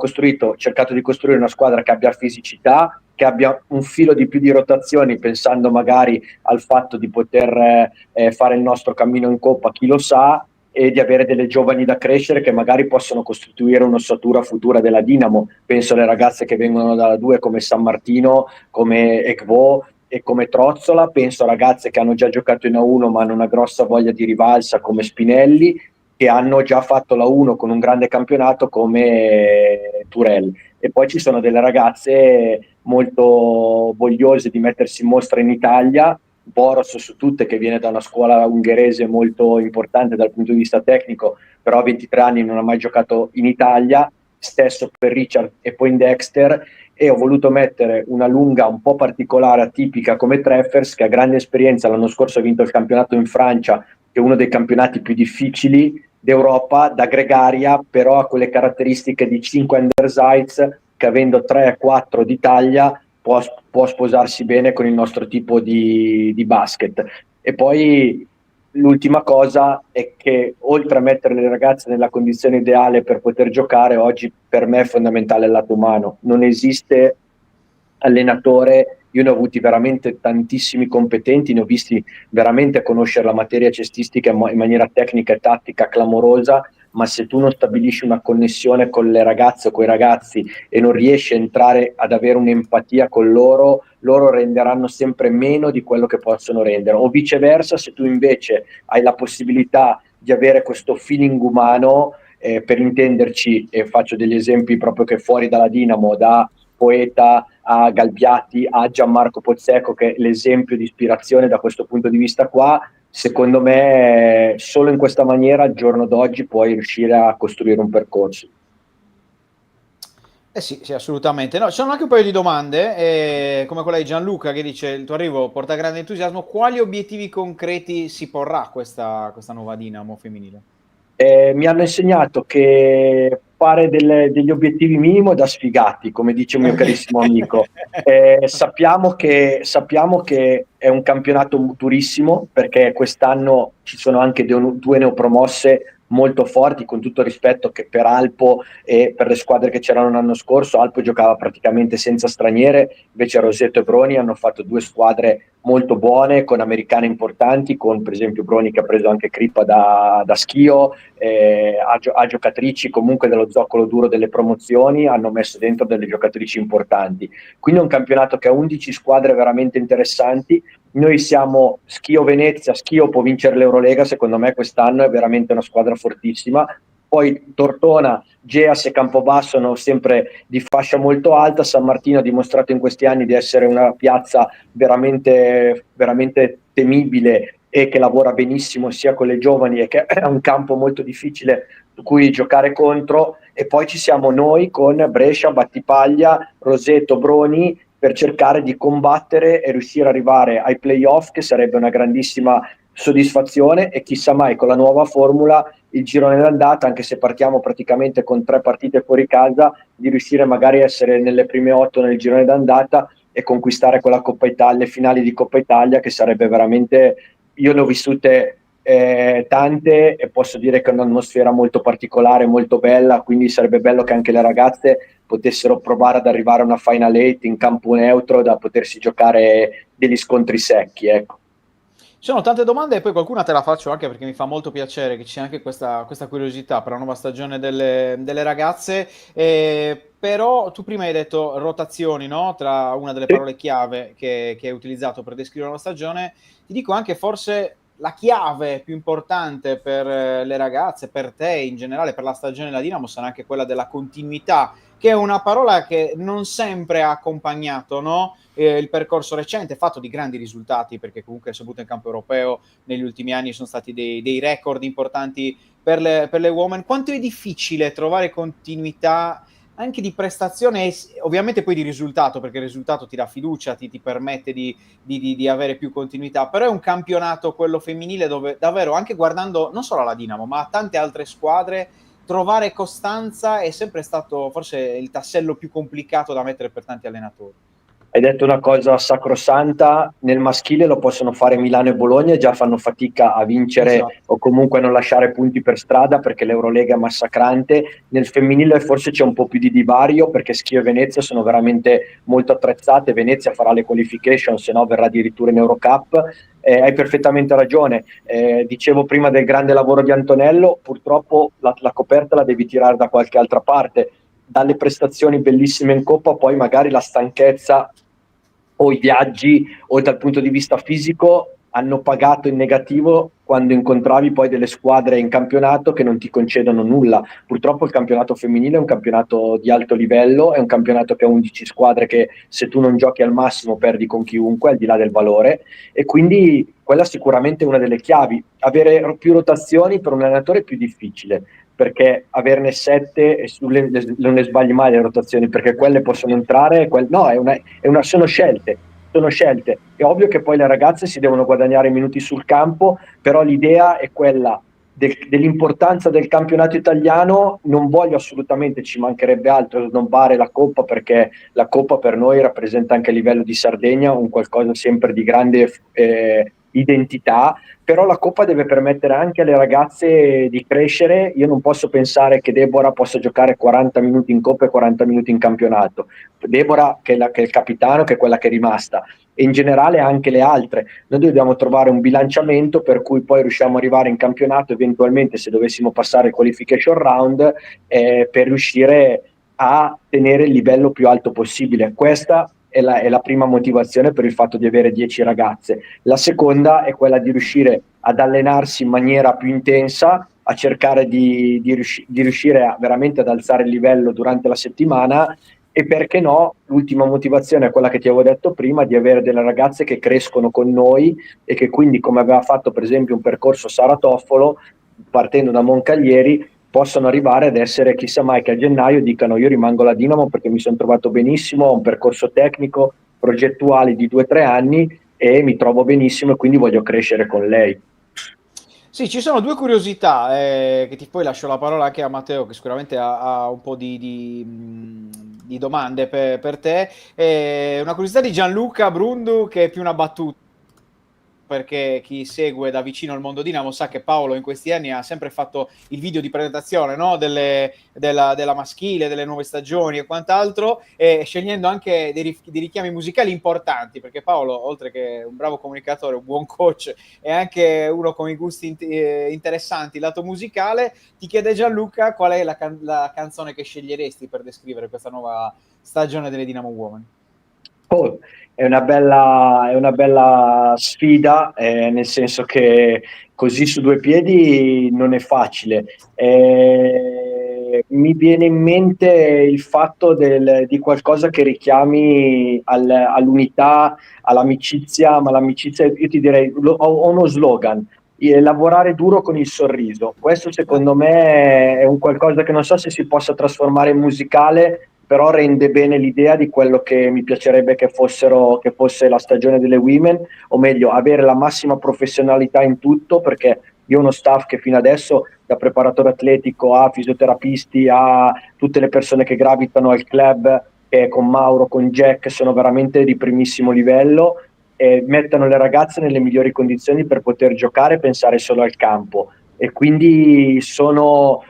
cercato di costruire una squadra che abbia fisicità, che abbia un filo di più di rotazioni, pensando magari al fatto di poter fare il nostro cammino in Coppa, chi lo sa, e di avere delle giovani da crescere che magari possono costituire un'ossatura futura della Dinamo. Penso alle ragazze che vengono dalla 2 come San Martino, come Ekvo e come Trozzola, penso a ragazze che hanno già giocato in A1 ma hanno una grossa voglia di rivalsa come Spinelli, che hanno già fatto la 1 con un grande campionato come Turel. E poi ci sono delle ragazze molto vogliose di mettersi in mostra in Italia, Boros su tutte, che viene da una scuola ungherese molto importante dal punto di vista tecnico, però a 23 anni non ha mai giocato in Italia, stesso per Richard e Poindexter, e ho voluto mettere una lunga un po' particolare, atipica come Treffers, che ha grande esperienza, l'anno scorso ha vinto il campionato in Francia, che è uno dei campionati più difficili d'Europa, da gregaria, però ha quelle caratteristiche di 5 Andersites, che avendo 3-4 d'Italia può sposarsi bene con il nostro tipo di basket. E poi l'ultima cosa è che, oltre a mettere le ragazze nella condizione ideale per poter giocare, oggi per me è fondamentale il lato umano. Non esiste allenatore, io ne ho avuti veramente tantissimi competenti, ne ho visti veramente conoscere la materia cestistica in maniera tecnica e tattica clamorosa, ma se tu non stabilisci una connessione con le ragazze o con i ragazzi e non riesci a entrare ad avere un'empatia con loro renderanno sempre meno di quello che possono rendere. O viceversa, se tu invece hai la possibilità di avere questo feeling umano, per intenderci, e faccio degli esempi proprio che fuori dalla Dinamo, da Poeta a Galbiati a Gianmarco Pozzecco, che è l'esempio di ispirazione da questo punto di vista qua. Secondo me solo in questa maniera al giorno d'oggi puoi riuscire a costruire un percorso.
Sì, assolutamente. No, ci sono anche un paio di domande, come quella di Gianluca che dice: il tuo arrivo porta grande entusiasmo, quali obiettivi concreti si porrà questa nuova Dinamo femminile?
Mi hanno insegnato che fare degli obiettivi minimo è da sfigati, come dice un mio carissimo amico. Sappiamo che è un campionato durissimo, perché quest'anno ci sono anche 2 neopromosse molto forti, con tutto il rispetto che per Alpo e per le squadre che c'erano l'anno scorso. Alpo giocava praticamente senza straniere, invece Roseto e Broni hanno fatto 2 squadre molto buone, con americane importanti, con per esempio Broni che ha preso anche Crippa da Schio, ha giocatrici comunque dello zoccolo duro delle promozioni, hanno messo dentro delle giocatrici importanti, quindi è un campionato che ha 11 squadre veramente interessanti. Noi siamo Schio Venezia, Schio può vincere l'Eurolega, secondo me quest'anno è veramente una squadra fortissima. Poi Tortona, Geas e Campobasso sono sempre di fascia molto alta. San Martino ha dimostrato in questi anni di essere una piazza veramente, veramente temibile e che lavora benissimo sia con le giovani, e che è un campo molto difficile su cui giocare contro. E poi ci siamo noi con Brescia, Battipaglia, Roseto, Broni, per cercare di combattere e riuscire ad arrivare ai playoff, che sarebbe una grandissima soddisfazione, e chissà mai con la nuova formula il girone d'andata, anche se partiamo praticamente con 3 partite fuori casa, di riuscire magari a essere nelle prime 8 nel girone d'andata e conquistare quella Coppa Italia, le finali di Coppa Italia, che sarebbe veramente, io ne ho vissute tante e posso dire che è un'atmosfera molto particolare, molto bella, quindi sarebbe bello che anche le ragazze potessero provare ad arrivare a una Final 8 in campo neutro, da potersi giocare degli scontri secchi, ecco.
Ci sono tante domande e poi qualcuna te la faccio anche perché mi fa molto piacere che ci sia anche questa curiosità per la nuova stagione delle ragazze. Però tu prima hai detto rotazioni, no? Tra una delle parole chiave che hai utilizzato per descrivere la nuova stagione, ti dico anche forse la chiave più importante per le ragazze, per te in generale, per la stagione della Dinamo, sarà anche quella della continuità che è una parola che non sempre ha accompagnato, no? Il percorso recente, fatto di grandi risultati, perché comunque soprattutto in campo europeo negli ultimi anni sono stati dei record importanti per le women. Quanto è difficile trovare continuità anche di prestazione e ovviamente poi di risultato, perché il risultato ti dà fiducia, ti permette di avere più continuità, però è un campionato, quello femminile, dove davvero, anche guardando non solo alla Dinamo, ma a tante altre squadre, trovare costanza è sempre stato forse il tassello più complicato da mettere per tanti allenatori.
Hai detto una cosa sacrosanta: nel maschile lo possono fare Milano e Bologna e già fanno fatica a vincere,
Esatto.
o comunque a non lasciare punti per strada, perché l'Eurolega è massacrante. Nel femminile forse c'è un po' più di divario, perché Schio e Venezia sono veramente molto attrezzate. Venezia farà le qualification, se no verrà addirittura in Eurocup. Hai perfettamente ragione. Dicevo prima del grande lavoro di Antonello, purtroppo la coperta la devi tirare da qualche altra parte. Dalle prestazioni bellissime in Coppa, poi magari la stanchezza o i viaggi o dal punto di vista fisico hanno pagato in negativo, quando incontravi poi delle squadre in campionato che non ti concedono nulla. Purtroppo il campionato femminile è un campionato di alto livello, è un campionato che ha 11 squadre che, se tu non giochi al massimo, perdi con chiunque, al di là del valore, e quindi quella sicuramente è una delle chiavi. Avere più rotazioni per un allenatore è più difficile, perché averne 7 e non ne sbagli mai le rotazioni, perché quelle possono entrare, sono scelte. È ovvio che poi le ragazze si devono guadagnare i minuti sul campo, però l'idea è quella dell'importanza del campionato italiano. Non voglio assolutamente, ci mancherebbe altro, snobbare la Coppa, perché la Coppa per noi rappresenta anche a livello di Sardegna un qualcosa sempre di grande identità, però la Coppa deve permettere anche alle ragazze di crescere. Io non posso pensare che Deborah possa giocare 40 minuti in Coppa e 40 minuti in campionato. Deborah, che è il capitano, che è quella che è rimasta, e in generale anche le altre. Noi dobbiamo trovare un bilanciamento per cui poi riusciamo ad arrivare in campionato, eventualmente, se dovessimo passare il qualification round, per riuscire a tenere il livello più alto possibile. Questa è la prima motivazione per il fatto di avere 10 ragazze. La seconda è quella di riuscire ad allenarsi in maniera più intensa, a cercare di riuscire veramente ad alzare il livello durante la settimana. E perché no, l'ultima motivazione è quella che ti avevo detto prima, di avere delle ragazze che crescono con noi e che quindi, come aveva fatto per esempio un percorso Sara Toffolo, partendo da Moncaglieri, possono arrivare ad essere, chissà mai che a gennaio dicano: io rimango alla Dinamo perché mi sono trovato benissimo, ho un percorso tecnico, progettuale di 2 o 3 anni e mi trovo benissimo, e quindi voglio crescere con lei.
Sì, ci sono due curiosità, che poi lascio la parola anche a Matteo, che sicuramente ha un po' di domande per te. Una curiosità di Gianluca Brundu, che è più una battuta, perché chi segue da vicino il mondo Dinamo sa che Paolo in questi anni ha sempre fatto il video di presentazione, no? della maschile, delle nuove stagioni e quant'altro, e scegliendo anche dei richiami musicali importanti, perché Paolo, oltre che un bravo comunicatore, un buon coach, è anche uno con i gusti interessanti lato musicale. Ti chiede Gianluca qual è la canzone che sceglieresti per descrivere questa nuova stagione delle Dinamo Women.
Oh, è una bella sfida, nel senso che così su due piedi non è facile. Mi viene in mente il fatto di qualcosa che richiami all'unità, all'amicizia, ma l'amicizia, io ti direi, ho uno slogan: lavorare duro con il sorriso. Questo secondo me è un qualcosa che non so se si possa trasformare in musicale, però rende bene l'idea di quello che mi piacerebbe che fosse la stagione delle women, o meglio, avere la massima professionalità in tutto, perché io ho uno staff che fino adesso, da preparatore atletico a fisioterapisti a tutte le persone che gravitano al club, con Mauro, con Jack, sono veramente di primissimo livello, e mettano le ragazze nelle migliori condizioni per poter giocare e pensare solo al campo. E quindi sono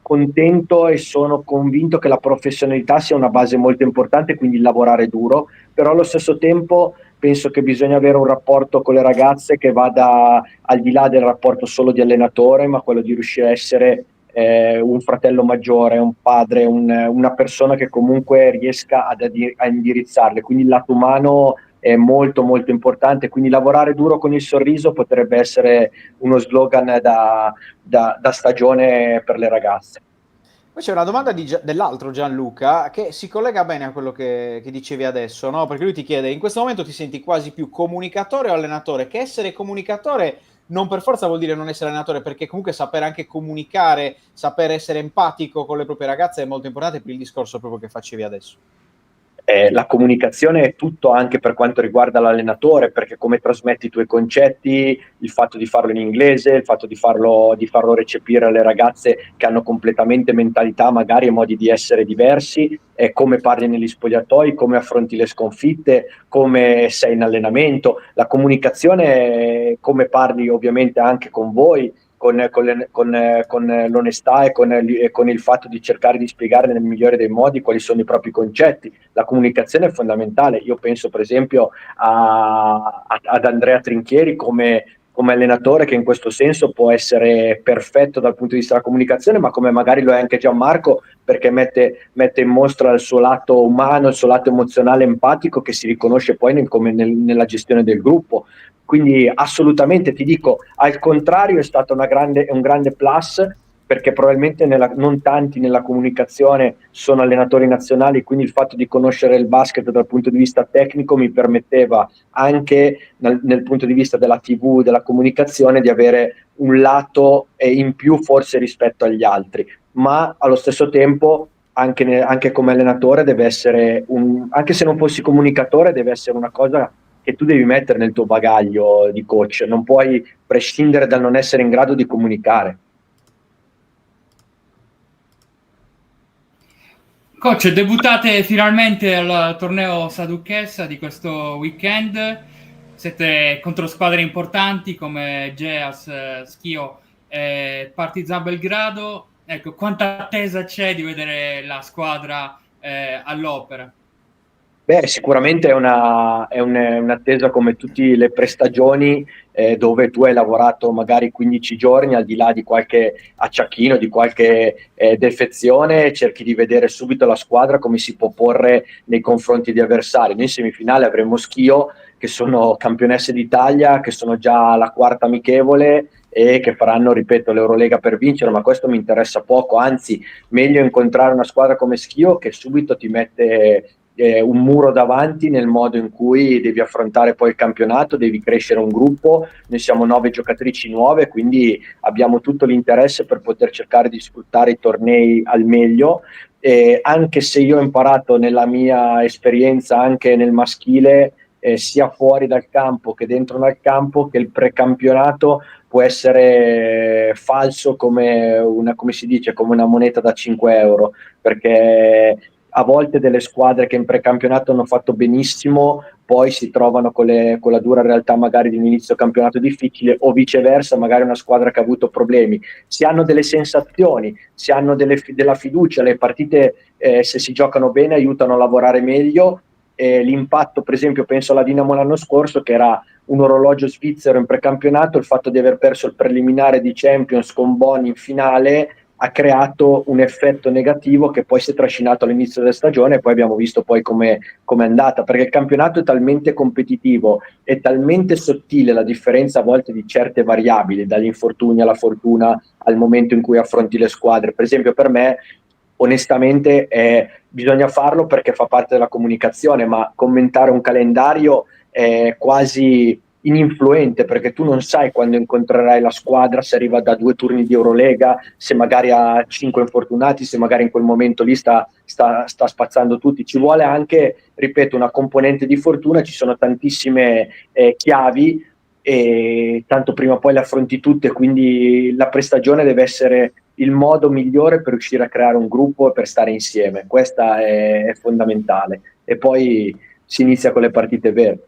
contento e sono convinto che la professionalità sia una base molto importante, quindi lavorare duro, però allo stesso tempo penso che bisogna avere un rapporto con le ragazze che vada al di là del rapporto solo di allenatore, ma quello di riuscire a essere un fratello maggiore, un padre, una persona che comunque riesca a indirizzarle. Quindi il lato umano è molto molto importante, quindi lavorare duro con il sorriso potrebbe essere uno slogan da stagione per le ragazze.
Poi c'è una domanda dell'altro Gianluca che si collega bene a quello che dicevi adesso, no? Perché lui ti chiede, in questo momento ti senti quasi più comunicatore o allenatore? Che essere comunicatore non per forza vuol dire non essere allenatore, perché comunque sapere anche comunicare, saper essere empatico con le proprie ragazze è molto importante per il discorso proprio che facevi adesso.
La comunicazione è tutto anche per quanto riguarda l'allenatore, perché come trasmetti i tuoi concetti, il fatto di farlo in inglese, il fatto di farlo recepire alle ragazze che hanno completamente mentalità magari e modi di essere diversi, è come parli negli spogliatoi, come affronti le sconfitte, come sei in allenamento. La comunicazione è come parli ovviamente anche con voi, con l'onestà e con il fatto di cercare di spiegare nel migliore dei modi quali sono i propri concetti. La comunicazione è fondamentale. Io penso per esempio ad Andrea Trinchieri come allenatore, che in questo senso può essere perfetto dal punto di vista della comunicazione, ma come magari lo è anche Gianmarco, perché mette in mostra il suo lato umano, il suo lato emozionale, empatico, che si riconosce poi nella gestione del gruppo. Quindi assolutamente ti dico, al contrario è stato un grande plus, perché probabilmente non tanti nella comunicazione sono allenatori nazionali, quindi il fatto di conoscere il basket dal punto di vista tecnico mi permetteva anche nel punto di vista della TV, della comunicazione, di avere un lato in più forse rispetto agli altri, ma allo stesso tempo anche come allenatore deve essere anche se non fossi comunicatore, deve essere una cosa che tu devi mettere nel tuo bagaglio di coach, non puoi prescindere dal non essere in grado di comunicare.
Coach, debuttate finalmente al torneo Saduchessa di questo weekend. Siete contro squadre importanti come Geas, Schio e Partizan Belgrado. Ecco, quanta attesa c'è di vedere la squadra all'opera?
Beh, sicuramente è un'attesa come tutte le prestagioni, dove tu hai lavorato magari 15 giorni, al di là di qualche acciacchino, di qualche defezione, cerchi di vedere subito la squadra come si può porre nei confronti di avversari. Noi in semifinale avremo Schio, che sono campionesse d'Italia, che sono già alla quarta amichevole e che faranno, ripeto, l'Eurolega per vincere, ma questo mi interessa poco, anzi meglio incontrare una squadra come Schio che subito ti mette un muro davanti nel modo in cui devi affrontare poi il campionato, devi crescere un gruppo. Noi siamo 9 giocatrici nuove, quindi abbiamo tutto l'interesse per poter cercare di sfruttare i tornei al meglio, anche se io ho imparato nella mia esperienza anche nel maschile, sia fuori dal campo che dentro dal campo, che il precampionato può essere falso come si dice, come una moneta da 5 euro, perché a volte delle squadre che in precampionato hanno fatto benissimo poi si trovano con la dura realtà magari di un inizio campionato difficile, o viceversa magari una squadra che ha avuto problemi. Si hanno delle sensazioni, si hanno della fiducia, le partite se si giocano bene aiutano a lavorare meglio. L'impatto, per esempio, penso alla Dinamo l'anno scorso, che era un orologio svizzero in precampionato, il fatto di aver perso il preliminare di Champions con Bonn in finale ha creato un effetto negativo che poi si è trascinato all'inizio della stagione, e poi abbiamo visto poi come è andata, perché il campionato è talmente competitivo, è talmente sottile la differenza a volte di certe variabili, dagli infortuni alla fortuna al momento in cui affronti le squadre. Per esempio per me onestamente bisogna farlo perché fa parte della comunicazione, ma commentare un calendario è quasi ininfluente, perché tu non sai quando incontrerai la squadra, se arriva da 2 turni di Eurolega, se magari ha 5 infortunati, se magari in quel momento lì sta spazzando tutti. Ci vuole anche, ripeto, una componente di fortuna, ci sono tantissime chiavi, e tanto prima o poi le affronti tutte, quindi la prestagione deve essere il modo migliore per riuscire a creare un gruppo e per stare insieme. Questa è fondamentale, e poi si inizia con le partite vere.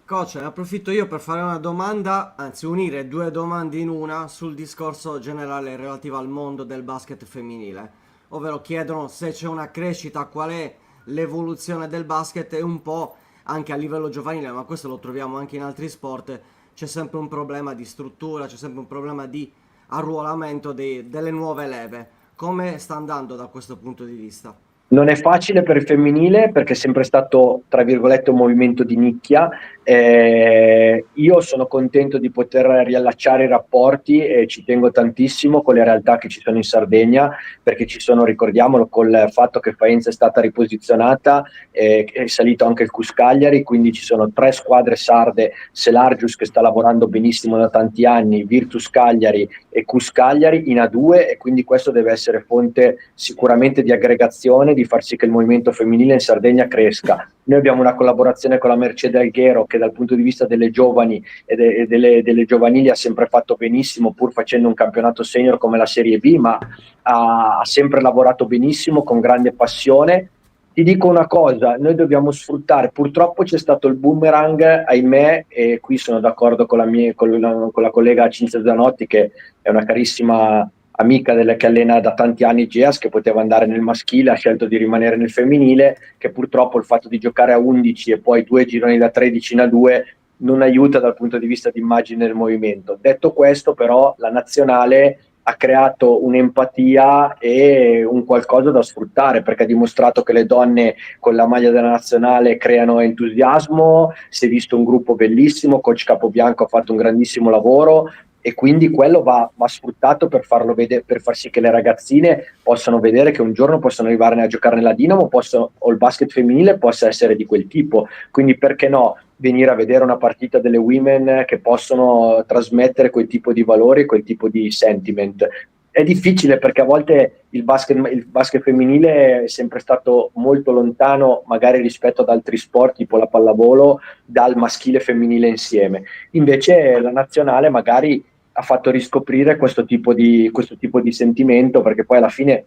Coach, ne approfitto io per fare una domanda, anzi unire due domande in una sul discorso generale relativo al mondo del basket femminile, ovvero chiedono se c'è una crescita, qual è l'evoluzione del basket, e un po' anche a livello giovanile, ma questo lo troviamo anche in altri sport, c'è sempre un problema di struttura, c'è sempre un problema di arruolamento delle nuove leve. Come sta andando da questo punto di vista?
Non è facile per il femminile perché è sempre stato, tra virgolette, un movimento di nicchia. Io sono contento di poter riallacciare i rapporti e ci tengo tantissimo con le realtà che ci sono in Sardegna, perché ci sono, ricordiamolo, col fatto che Faenza è stata riposizionata, è salito anche il CUS Cagliari, quindi ci sono 3 squadre sarde: Selargius, che sta lavorando benissimo da tanti anni, Virtus Cagliari e CUS Cagliari in A2, e quindi questo deve essere fonte sicuramente di aggregazione, di far sì che il movimento femminile in Sardegna cresca. Noi abbiamo una collaborazione con la Mercedes Alghero, che dal punto di vista delle giovani e delle giovanili ha sempre fatto benissimo, pur facendo un campionato senior come la Serie B, ma ha sempre lavorato benissimo, con grande passione. Ti dico una cosa, noi dobbiamo sfruttare, purtroppo c'è stato il boomerang, ahimè, e qui sono d'accordo con la collega Cinzia Zanotti, che è una carissima amica che allena da tanti anni Geas, che poteva andare nel maschile, ha scelto di rimanere nel femminile, che purtroppo il fatto di giocare a 11 e poi 2 gironi da 13 in A2 non aiuta dal punto di vista di immagine del movimento. Detto questo, però, la nazionale ha creato un'empatia e un qualcosa da sfruttare, perché ha dimostrato che le donne con la maglia della nazionale creano entusiasmo, si è visto un gruppo bellissimo, coach Capobianco ha fatto un grandissimo lavoro, e quindi quello va sfruttato per farlo vedere, per far sì che le ragazzine possano vedere che un giorno possono arrivare a giocare nella Dinamo, o il basket femminile possa essere di quel tipo. Quindi perché no venire a vedere una partita delle women che possono trasmettere quel tipo di valori, quel tipo di sentiment. È difficile perché a volte il basket femminile è sempre stato molto lontano, magari rispetto ad altri sport tipo la pallavolo, dal maschile e femminile insieme. Invece la nazionale magari ha fatto riscoprire questo tipo di sentimento, perché poi alla fine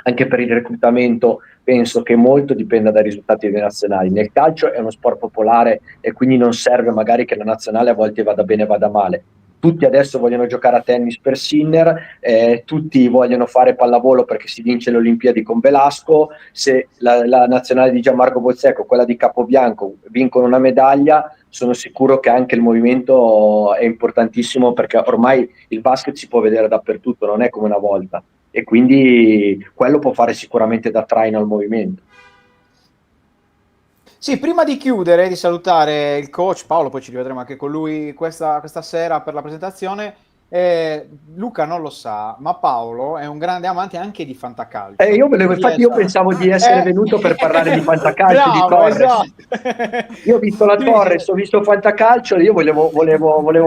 anche per il reclutamento penso che molto dipenda dai risultati delle nazionali. Nel calcio è uno sport popolare e quindi non serve magari che la nazionale a volte vada bene o vada male. Tutti adesso vogliono giocare a tennis per Sinner, tutti vogliono fare pallavolo perché si vince le Olimpiadi con Velasco. Se la nazionale di Gianmarco Bozzecco, quella di Capobianco, vincono una medaglia, sono sicuro che anche il movimento è importantissimo, perché ormai il basket si può vedere dappertutto, non è come una volta, e quindi quello può fare sicuramente da traino al movimento.
Sì, prima di chiudere, di salutare il coach Paolo, poi ci rivedremo anche con lui questa sera per la presentazione. Luca non lo sa, ma Paolo è un grande amante anche di fantacalcio.
Io pensavo di essere venuto per parlare di fantacalcio,
bravo,
di Torres.
Esatto.
Io ho visto la Torres, ho visto fantacalcio, io volevo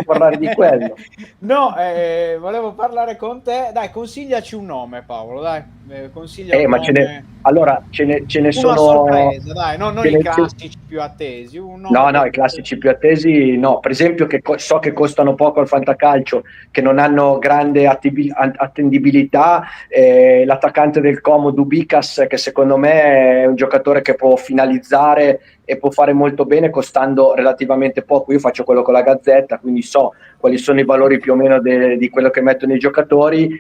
parlare di quello.
No, volevo parlare con te. Dai, consigliaci un nome, Paolo, dai. Consiglia un
Ma
nome.
ce ne
Una
sono.
sorpresa, dai, non i classici più attesi. Un nome
No, i classici più attesi no. Per esempio, che so che costano poco al fantacalcio, che non hanno grande attendibilità, l'attaccante del Como Dubicas, che secondo me è un giocatore che può finalizzare e può fare molto bene costando relativamente poco. Io faccio quello con la Gazzetta, quindi so quali sono i valori più o meno di quello che mettono i giocatori.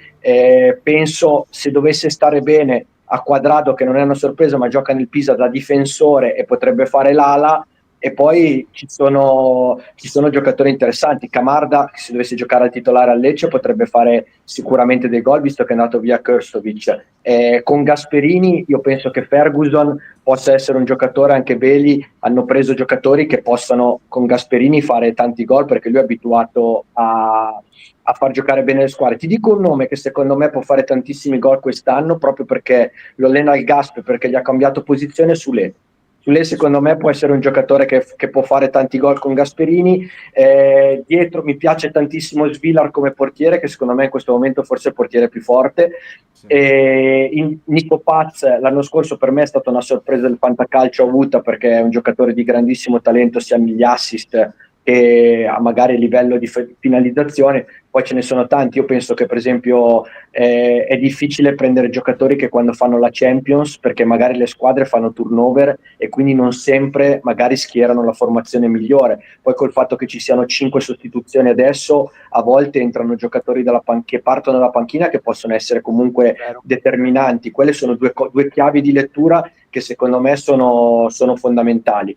Penso, se dovesse stare bene, a Quadrado, che non è una sorpresa ma gioca nel Pisa da difensore e potrebbe fare l'ala. E poi ci sono giocatori interessanti. Camarda, che se dovesse giocare al titolare al Lecce, potrebbe fare sicuramente dei gol, visto che è andato via Krstovic. Con Gasperini io penso che Ferguson possa essere un giocatore, anche Beli hanno preso giocatori che possano con Gasperini fare tanti gol, perché lui è abituato a far giocare bene le squadre. Ti dico un nome che secondo me può fare tantissimi gol quest'anno, proprio perché lo allena il Gasp, perché gli ha cambiato posizione. Sule secondo me può essere un giocatore che può fare tanti gol con Gasperini. Dietro mi piace tantissimo Svilar come portiere, che secondo me in questo momento forse è il portiere più forte. Sì. Nico Paz l'anno scorso per me è stata una sorpresa del fantacalcio avuta, perché è un giocatore di grandissimo talento sia negli assist che a magari livello di finalizzazione. Poi ce ne sono tanti. Io penso che per esempio è difficile prendere giocatori che quando fanno la Champions, perché magari le squadre fanno turnover e quindi non sempre magari schierano la formazione migliore. Poi col fatto che ci siano 5 sostituzioni adesso, a volte entrano giocatori che partono dalla panchina, che possono essere comunque determinanti. Quelle sono due chiavi di lettura che secondo me sono fondamentali.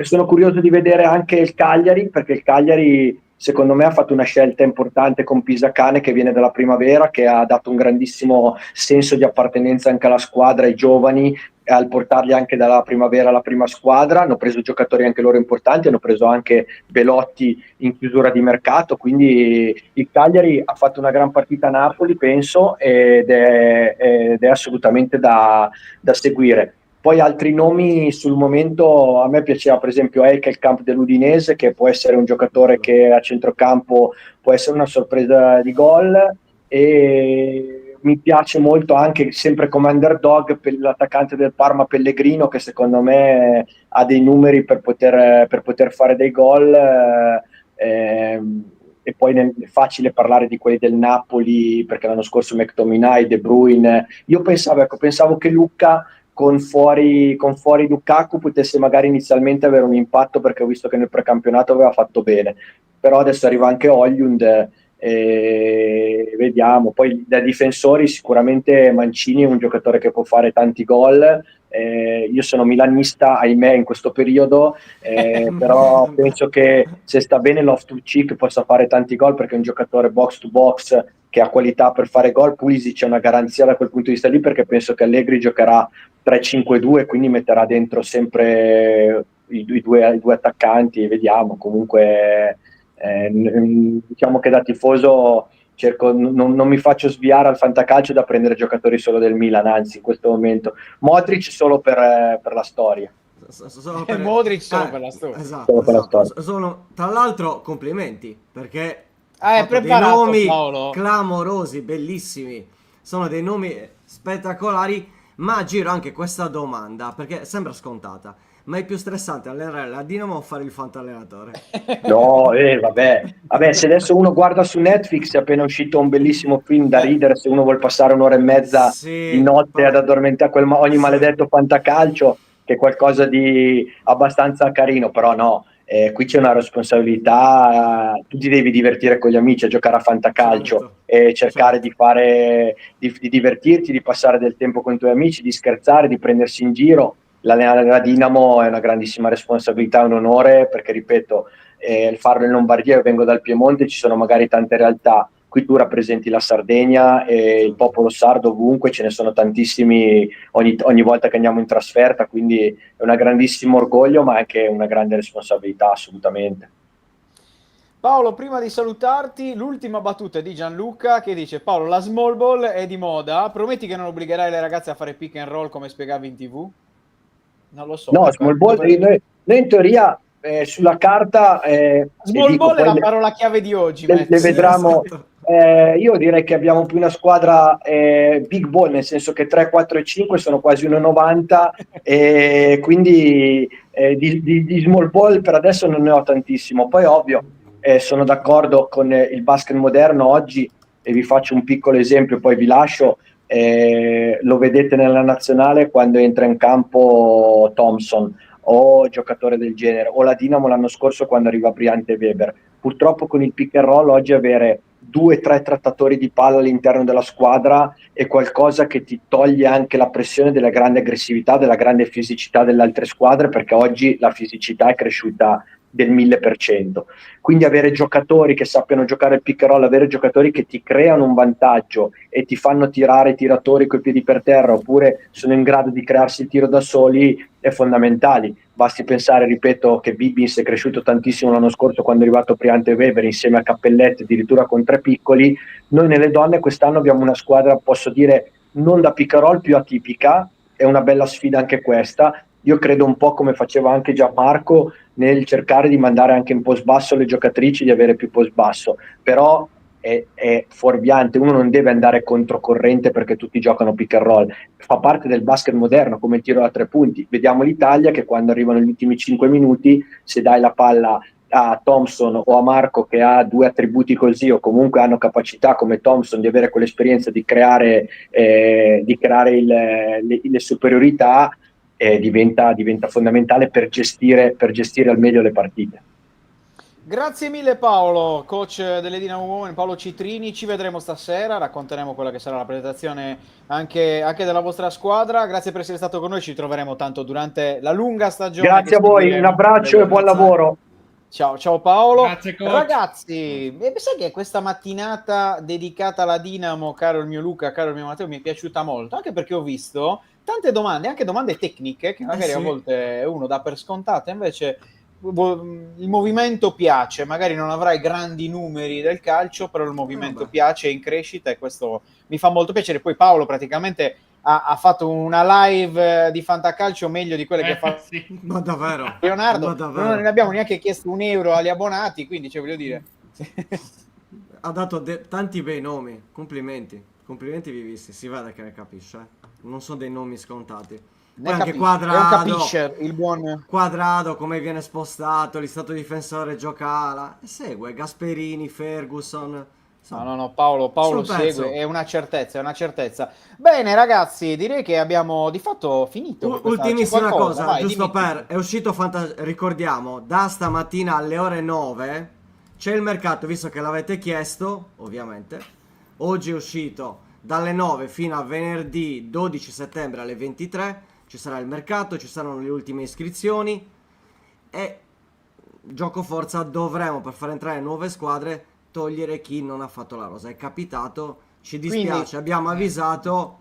Sono curioso di vedere anche il Cagliari, perché il Cagliari secondo me ha fatto una scelta importante con Pisacane, che viene dalla primavera, che ha dato un grandissimo senso di appartenenza anche alla squadra, ai giovani, al portarli anche dalla primavera alla prima squadra. Hanno preso giocatori anche loro importanti, hanno preso anche Belotti in chiusura di mercato, quindi il Cagliari ha fatto una gran partita a Napoli, penso, ed è assolutamente da seguire. Poi altri nomi sul momento, a me piaceva per esempio Camp dell'Udinese, che può essere un giocatore che a centrocampo può essere una sorpresa di gol, e mi piace molto anche sempre come underdog per l'attaccante del Parma Pellegrino, che secondo me ha dei numeri per poter fare dei gol, e poi è facile parlare di quelli del Napoli perché l'anno scorso McTominay, De Bruyne. Io pensavo che Lucca con fuori Lukaku potesse magari inizialmente avere un impatto, perché ho visto che nel precampionato aveva fatto bene, però adesso arriva anche Højlund, e vediamo. Poi da difensori sicuramente Mancini è un giocatore che può fare tanti gol. Io sono milanista, ahimè, in questo periodo, però penso che se sta bene Loftus-Cheek possa fare tanti gol, perché è un giocatore box to box che ha qualità per fare gol. Pulisic è una garanzia da quel punto di vista lì, perché penso che Allegri giocherà 3-5-2, quindi metterà dentro sempre i due attaccanti, e vediamo. Comunque diciamo che da tifoso non mi faccio sviare al fantacalcio da prendere giocatori solo del Milan, anzi in questo momento Modric solo per la storia.
Solo
Modric solo per la storia.
Esatto,
Solo per la storia.
tra l'altro complimenti, perché
È
fatto dei
preparato,
nomi
Paolo.
clamorosi, bellissimi, sono dei nomi spettacolari. Ma giro anche questa domanda perché sembra scontata: ma è più stressante allenare la Dinamo o fare il fantallenatore?
No, vabbè, se adesso uno guarda su Netflix è appena uscito un bellissimo film da ridere, se uno vuol passare un'ora e mezza
Sì,
di notte ad
poi-
addormentare ogni
sì.
maledetto fantacalcio, che è qualcosa di abbastanza carino, però no, qui c'è una responsabilità, tu ti devi divertire con gli amici a giocare a fantacalcio,
Certo,
e cercare
certo.
di fare, di divertirti, di passare del tempo con i tuoi amici, di scherzare, di prendersi in giro. L'allenare la Dinamo è una grandissima responsabilità, è un onore, perché ripeto, il farlo in Lombardia, io vengo dal Piemonte, ci sono magari tante realtà, qui tu rappresenti la Sardegna e il popolo sardo ovunque, ce ne sono tantissimi ogni volta che andiamo in trasferta, quindi è un grandissimo orgoglio, ma anche una grande responsabilità, assolutamente.
Paolo, prima di salutarti, l'ultima battuta è di Gianluca, che dice: Paolo, la small ball è di moda, prometti che non obbligherai le ragazze a fare pick and roll come spiegavi in TV? Non lo so.
No, small ball, noi in teoria sulla carta,
Small
dico,
ball è
poi
la parola chiave di oggi,
le
Matt.
Sì,
vedremo.
esatto.
Io direi che abbiamo più una squadra big ball, nel senso che 3, 4 e 5 sono quasi 1,90, e quindi di small ball per adesso non ne ho tantissimo. Poi ovvio, sono d'accordo con il basket moderno oggi, e vi faccio un piccolo esempio, poi vi lascio. Lo vedete nella nazionale quando entra in campo Thompson o giocatore del genere, o la Dinamo l'anno scorso quando arriva Briante e Weber. Purtroppo con il pick and roll oggi avere 2-3 trattatori di palla all'interno della squadra è qualcosa che ti toglie anche la pressione della grande aggressività, della grande fisicità delle altre squadre, perché oggi la fisicità è cresciuta del 1000%. Quindi avere giocatori che sappiano giocare il pick and roll, avere giocatori che ti creano un vantaggio e ti fanno tirare i tiratori coi piedi per terra, oppure sono in grado di crearsi il tiro da soli, è fondamentale. Basti pensare, ripeto, che Bibins è cresciuto tantissimo l'anno scorso quando è arrivato Briante Weber insieme a Cappelletti, addirittura con 3 piccoli. Noi nelle donne quest'anno abbiamo una squadra, posso dire, non da pick and roll, più atipica, è una bella sfida anche questa. Io credo un po' come faceva anche Gianmarco nel cercare di mandare anche in post basso le giocatrici, di avere più post basso, però è fuorviante, uno non deve andare controcorrente perché tutti giocano pick and roll, fa parte del basket moderno, come il tiro da 3 punti. Vediamo l'Italia che quando arrivano gli ultimi 5 minuti, se dai la palla a Thompson o a Marco, che ha 2 attributi così, o comunque hanno capacità come Thompson di avere quell'esperienza di creare le superiorità, diventa fondamentale per gestire al meglio le partite.
Grazie mille Paolo, coach delle Dinamo Women, Paolo Citrini. Ci vedremo stasera, racconteremo quella che sarà la presentazione anche della vostra squadra. Grazie per essere stato con noi, ci troveremo tanto durante la lunga stagione.
Grazie a voi, un abbraccio e buon lavoro.
Ciao Paolo.
Grazie, coach.
Ragazzi, sai che questa mattinata dedicata alla Dinamo, caro il mio Luca, caro il mio Matteo, mi è piaciuta molto, anche perché ho visto tante domande, anche domande tecniche, che magari
sì.
a volte uno dà per scontate, invece il movimento piace, magari non avrai grandi numeri del calcio, però il movimento
vabbè.
piace, è in crescita e questo mi fa molto piacere. Poi Paolo praticamente ha fatto una live di Fantacalcio meglio di quelle che fa
Sì.
Ma davvero?
Leonardo,
Ma davvero?
non ne abbiamo neanche chiesto €1 agli abbonati, quindi cioè, voglio dire...
Ha dato tanti bei nomi, complimenti vi visti, si vede che ne capisce, non sono dei nomi scontati. Poi anche
È un
Quadrado,
capisce il buon...
Quadrado come viene spostato, l'istato difensore giocala, e segue Gasperini, Ferguson, insomma.
No, Paolo
Sul pezzo.
segue, è una certezza, è una certezza. Bene ragazzi, direi che abbiamo di fatto finito. per questa- c'è
Ultimissima
qualcosa?
cosa,
Vai,
giusto
dimmi.
è uscito ricordiamo, da stamattina alle ore 9 c'è il mercato, visto che l'avete chiesto, ovviamente. Oggi è uscito dalle 9 fino a venerdì 12 settembre alle 23, ci sarà il mercato, ci saranno le ultime iscrizioni e gioco forza dovremo, per far entrare nuove squadre, togliere chi non ha fatto la rosa. È capitato, ci dispiace,
Quindi-
abbiamo avvisato,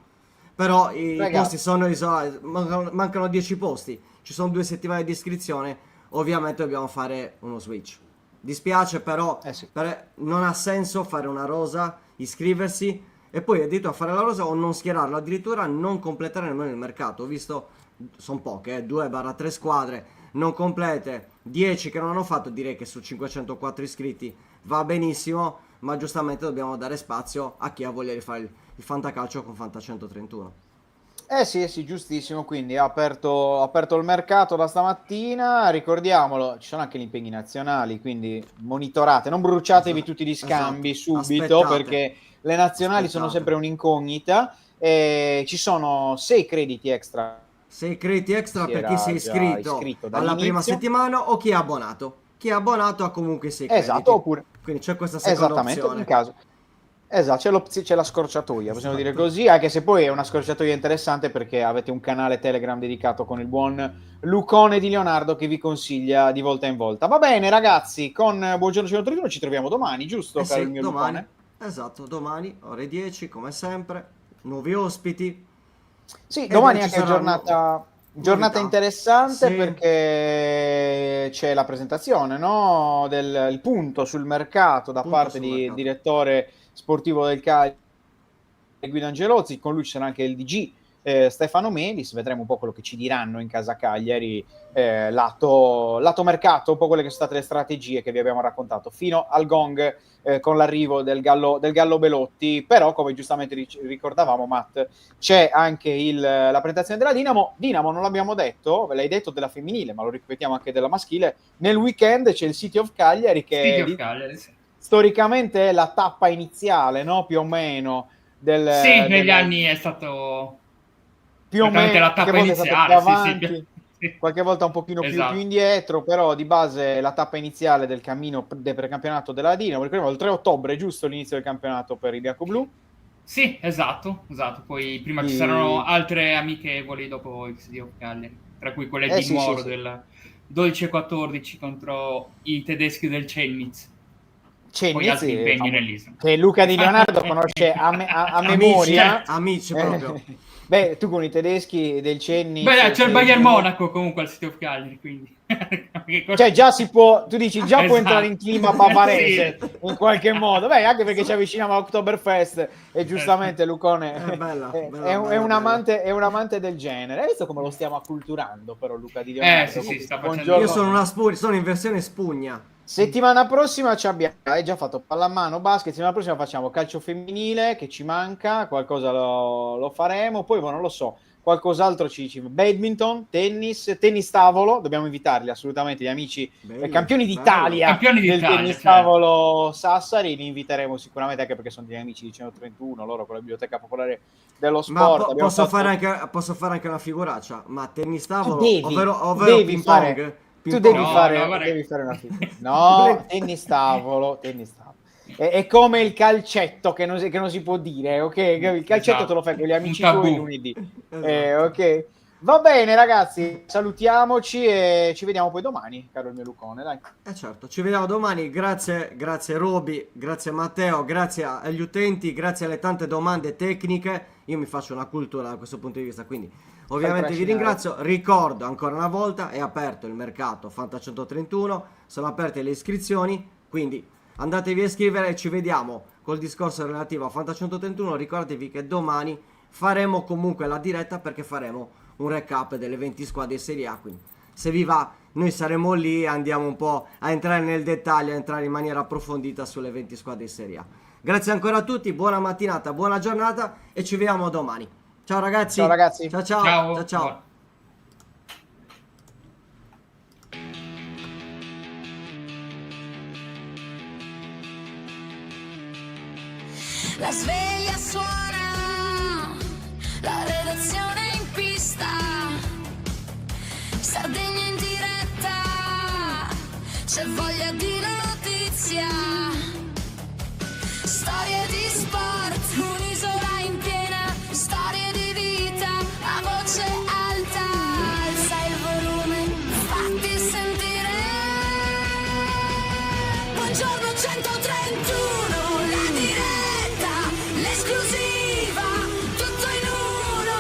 però i
Ragazzi.
posti sono isolati, mancano 10 posti, ci sono 2 settimane di iscrizione, ovviamente dobbiamo fare uno switch. Dispiace, però
Sì.
non ha senso fare una rosa, iscriversi e poi addirittura fare la rosa o non schierarlo, addirittura non completare nemmeno il mercato. Ho visto, sono poche, 2-3 squadre non complete, 10 che non hanno fatto, direi che su 504 iscritti va benissimo, ma giustamente dobbiamo dare spazio a chi ha voglia di fare il fantacalcio con Fanta 131.
Sì, giustissimo, quindi ha aperto il mercato da stamattina, ricordiamolo, ci sono anche gli impegni nazionali, quindi monitorate, non bruciatevi tutti gli scambi
Esatto.
subito,
Aspettate.
perché le nazionali sono
Aspettate.
sempre un'incognita, e ci sono 6 crediti extra.
6 crediti extra
Si
per chi
era
si è
già
iscritto
iscritto
alla prima
dall'inizio.
settimana o chi è abbonato. Chi è abbonato ha comunque 6 crediti.
Esatto, oppure...
Quindi c'è questa seconda
Esattamente,
opzione.
in caso. Esatto, c'è la scorciatoia, possiamo dire così, anche se poi è una scorciatoia interessante perché avete un canale Telegram dedicato con il buon Lucone di Leonardo che vi consiglia di volta in volta. Va bene ragazzi, con Buongiorno Signor Torino ci troviamo domani, giusto, caro il mio
domani.
Lucone?
Esatto, domani ore 10 come sempre, nuovi ospiti.
Sì,
E
domani
ci
anche
saranno
giornata
novità.
interessante
Sì.
perché c'è la presentazione, no? Il punto sul mercato da
Punto
parte
sul
di
mercato.
direttore sportivo del Cagliari Guido Angelozzi, con lui ci sarà anche il DG Stefano Melis, vedremo un po' quello che ci diranno in casa Cagliari, lato mercato, un po' quelle che sono state le strategie che vi abbiamo raccontato fino al gong con l'arrivo del Gallo Belotti. Però come giustamente ricordavamo Matt, c'è anche la presentazione della Dinamo non l'abbiamo detto, ve l'hai detto della femminile, ma lo ripetiamo anche della maschile. Nel weekend c'è il City of Cagliari che
City of Cagliari, sì.
storicamente è la tappa iniziale, no? Più o meno
Sì, negli anni è stato
più o
praticamente
meno,
la tappa
qualche volta è stato
iniziale,
più avanti,
sì.
qualche volta un pochino
Esatto.
più indietro, però di base la tappa iniziale del cammino del precampionato della Dinamo. Ricordiamo il 3 ottobre, giusto l'inizio del campionato per i bianco-blu.
Sì, esatto. Poi prima ci saranno altre amichevoli dopo il City of Cagliari, tra cui quelle di
Sì,
Nuoro
sì.
del 12-14 contro i tedeschi del Chemnitz. Poi altri impegni nell'isola.
che Luca Di Leonardo conosce a memoria.
Amici proprio.
Beh, tu con i tedeschi del Chemnitz...
Beh, c'è il Bayern Monaco comunque al City of Cagliari, quindi...
Cioè già si può, tu dici già può
Esatto.
entrare in clima bavarese
Sì.
in qualche modo, beh, anche perché ci avviciniamo a Oktoberfest e giustamente Lucone è un amante del genere. Hai visto come lo stiamo acculturando però Luca Di Leonardo?
Sì, sta facendo-
Buongiorno.
Io sono una spugna, sono in versione spugna.
Settimana prossima ci abbiamo, hai già fatto pallamano, basket, settimana prossima facciamo calcio femminile che ci manca, qualcosa lo faremo, poi non lo so, qualcos'altro badminton, tennis tavolo, dobbiamo invitarli assolutamente gli amici
Bello,
campioni
bello.
d'Italia
Campioni
del
d'Italia,
tennis
certo.
tavolo Sassari, li inviteremo sicuramente anche perché sono degli amici di 131, loro con la biblioteca popolare dello
Ma
sport. Abbiamo
posso
fatto-
fare anche una figuraccia, ma tennis
Tu
tavolo,
devi,
ovvero
tu devi
ping
fare-
pong.
tu
Ping
devi
pong.
No,
fare,
no, guarda-
devi fare una figura. No, tennis tavolo. È come il calcetto che non si può dire, ok? Il calcetto
Esatto.
te lo fai con gli amici
Un tabù.
tuoi lunedì.
Esatto.
Ok. Va bene ragazzi, salutiamoci e ci vediamo poi domani, caro il mio Lucone, dai.
Certo, ci vediamo domani. Grazie Roby, grazie Matteo, grazie agli utenti, grazie alle tante domande tecniche. Io mi faccio una cultura da questo punto di vista, quindi ovviamente vi ringrazio. Ricordo ancora una volta, è aperto il mercato Fanta 131, sono aperte le iscrizioni, quindi andatevi a iscrivere e ci vediamo col discorso relativo a Fanta 131. Ricordatevi che domani faremo comunque la diretta, perché faremo un recap delle 20 squadre di Serie A, quindi se vi va noi saremo lì e andiamo un po' a entrare nel dettaglio, a entrare in maniera approfondita sulle 20 squadre di Serie A. Grazie ancora a tutti, buona mattinata, buona giornata e ci vediamo domani. Ciao ragazzi.
Ciao ragazzi.
Ciao ciao.
Ciao.
Ciao ciao.
La sveglia suona, la redazione in pista, Sardegna in diretta, c'è voglia di notizia, storie di sport, un'isola in piena, storie di vita, a voce alta, alza il volume, fatti sentire. Buongiorno 131, la diretta, l'esclusiva, tutto in uno,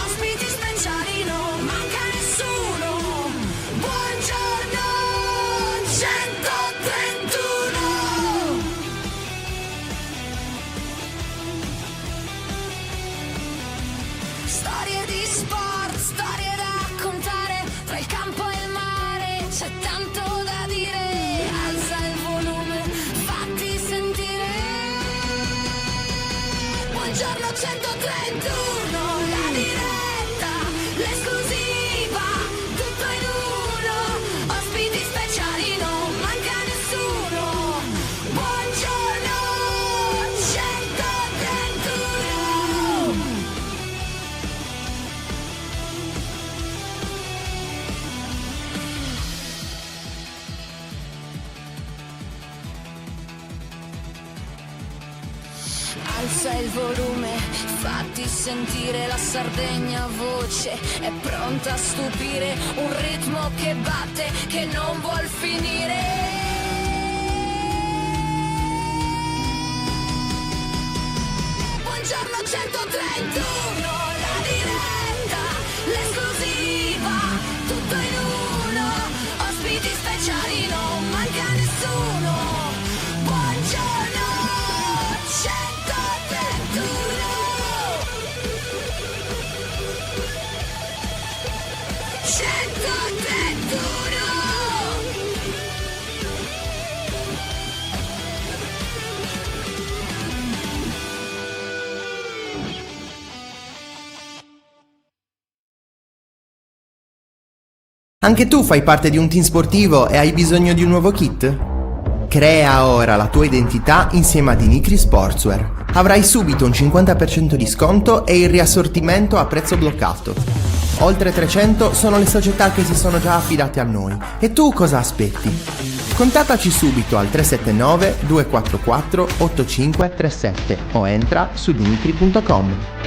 ospiti speciali, non manca nessuno. Buongiorno 131. Storie di sport, storie da raccontare, tra il campo e il mare c'è tanto da dire. Alza il volume, fatti sentire. Buongiorno 131, la diretta, l'esclusiva, tutto in uno, ospiti speciali, non manca nessuno. Buongiorno 131. Alza il volume, fatti sentire, la Sardegna voce è pronta a stupire, un ritmo che batte, che non vuol finire. Buongiorno 131, la diretta, l'esclusiva, tutto in uno, ospiti speciali, non manca nessuno. Buongiorno 131. 131.
Anche tu fai parte di un team sportivo e hai bisogno di un nuovo kit? Crea ora la tua identità insieme ad Inicri Sportswear. Avrai subito un 50% di sconto e il riassortimento a prezzo bloccato. Oltre 300 sono le società che si sono già affidate a noi. E tu cosa aspetti? Contattaci subito al 379 244 8537 o entra su dinicri.com.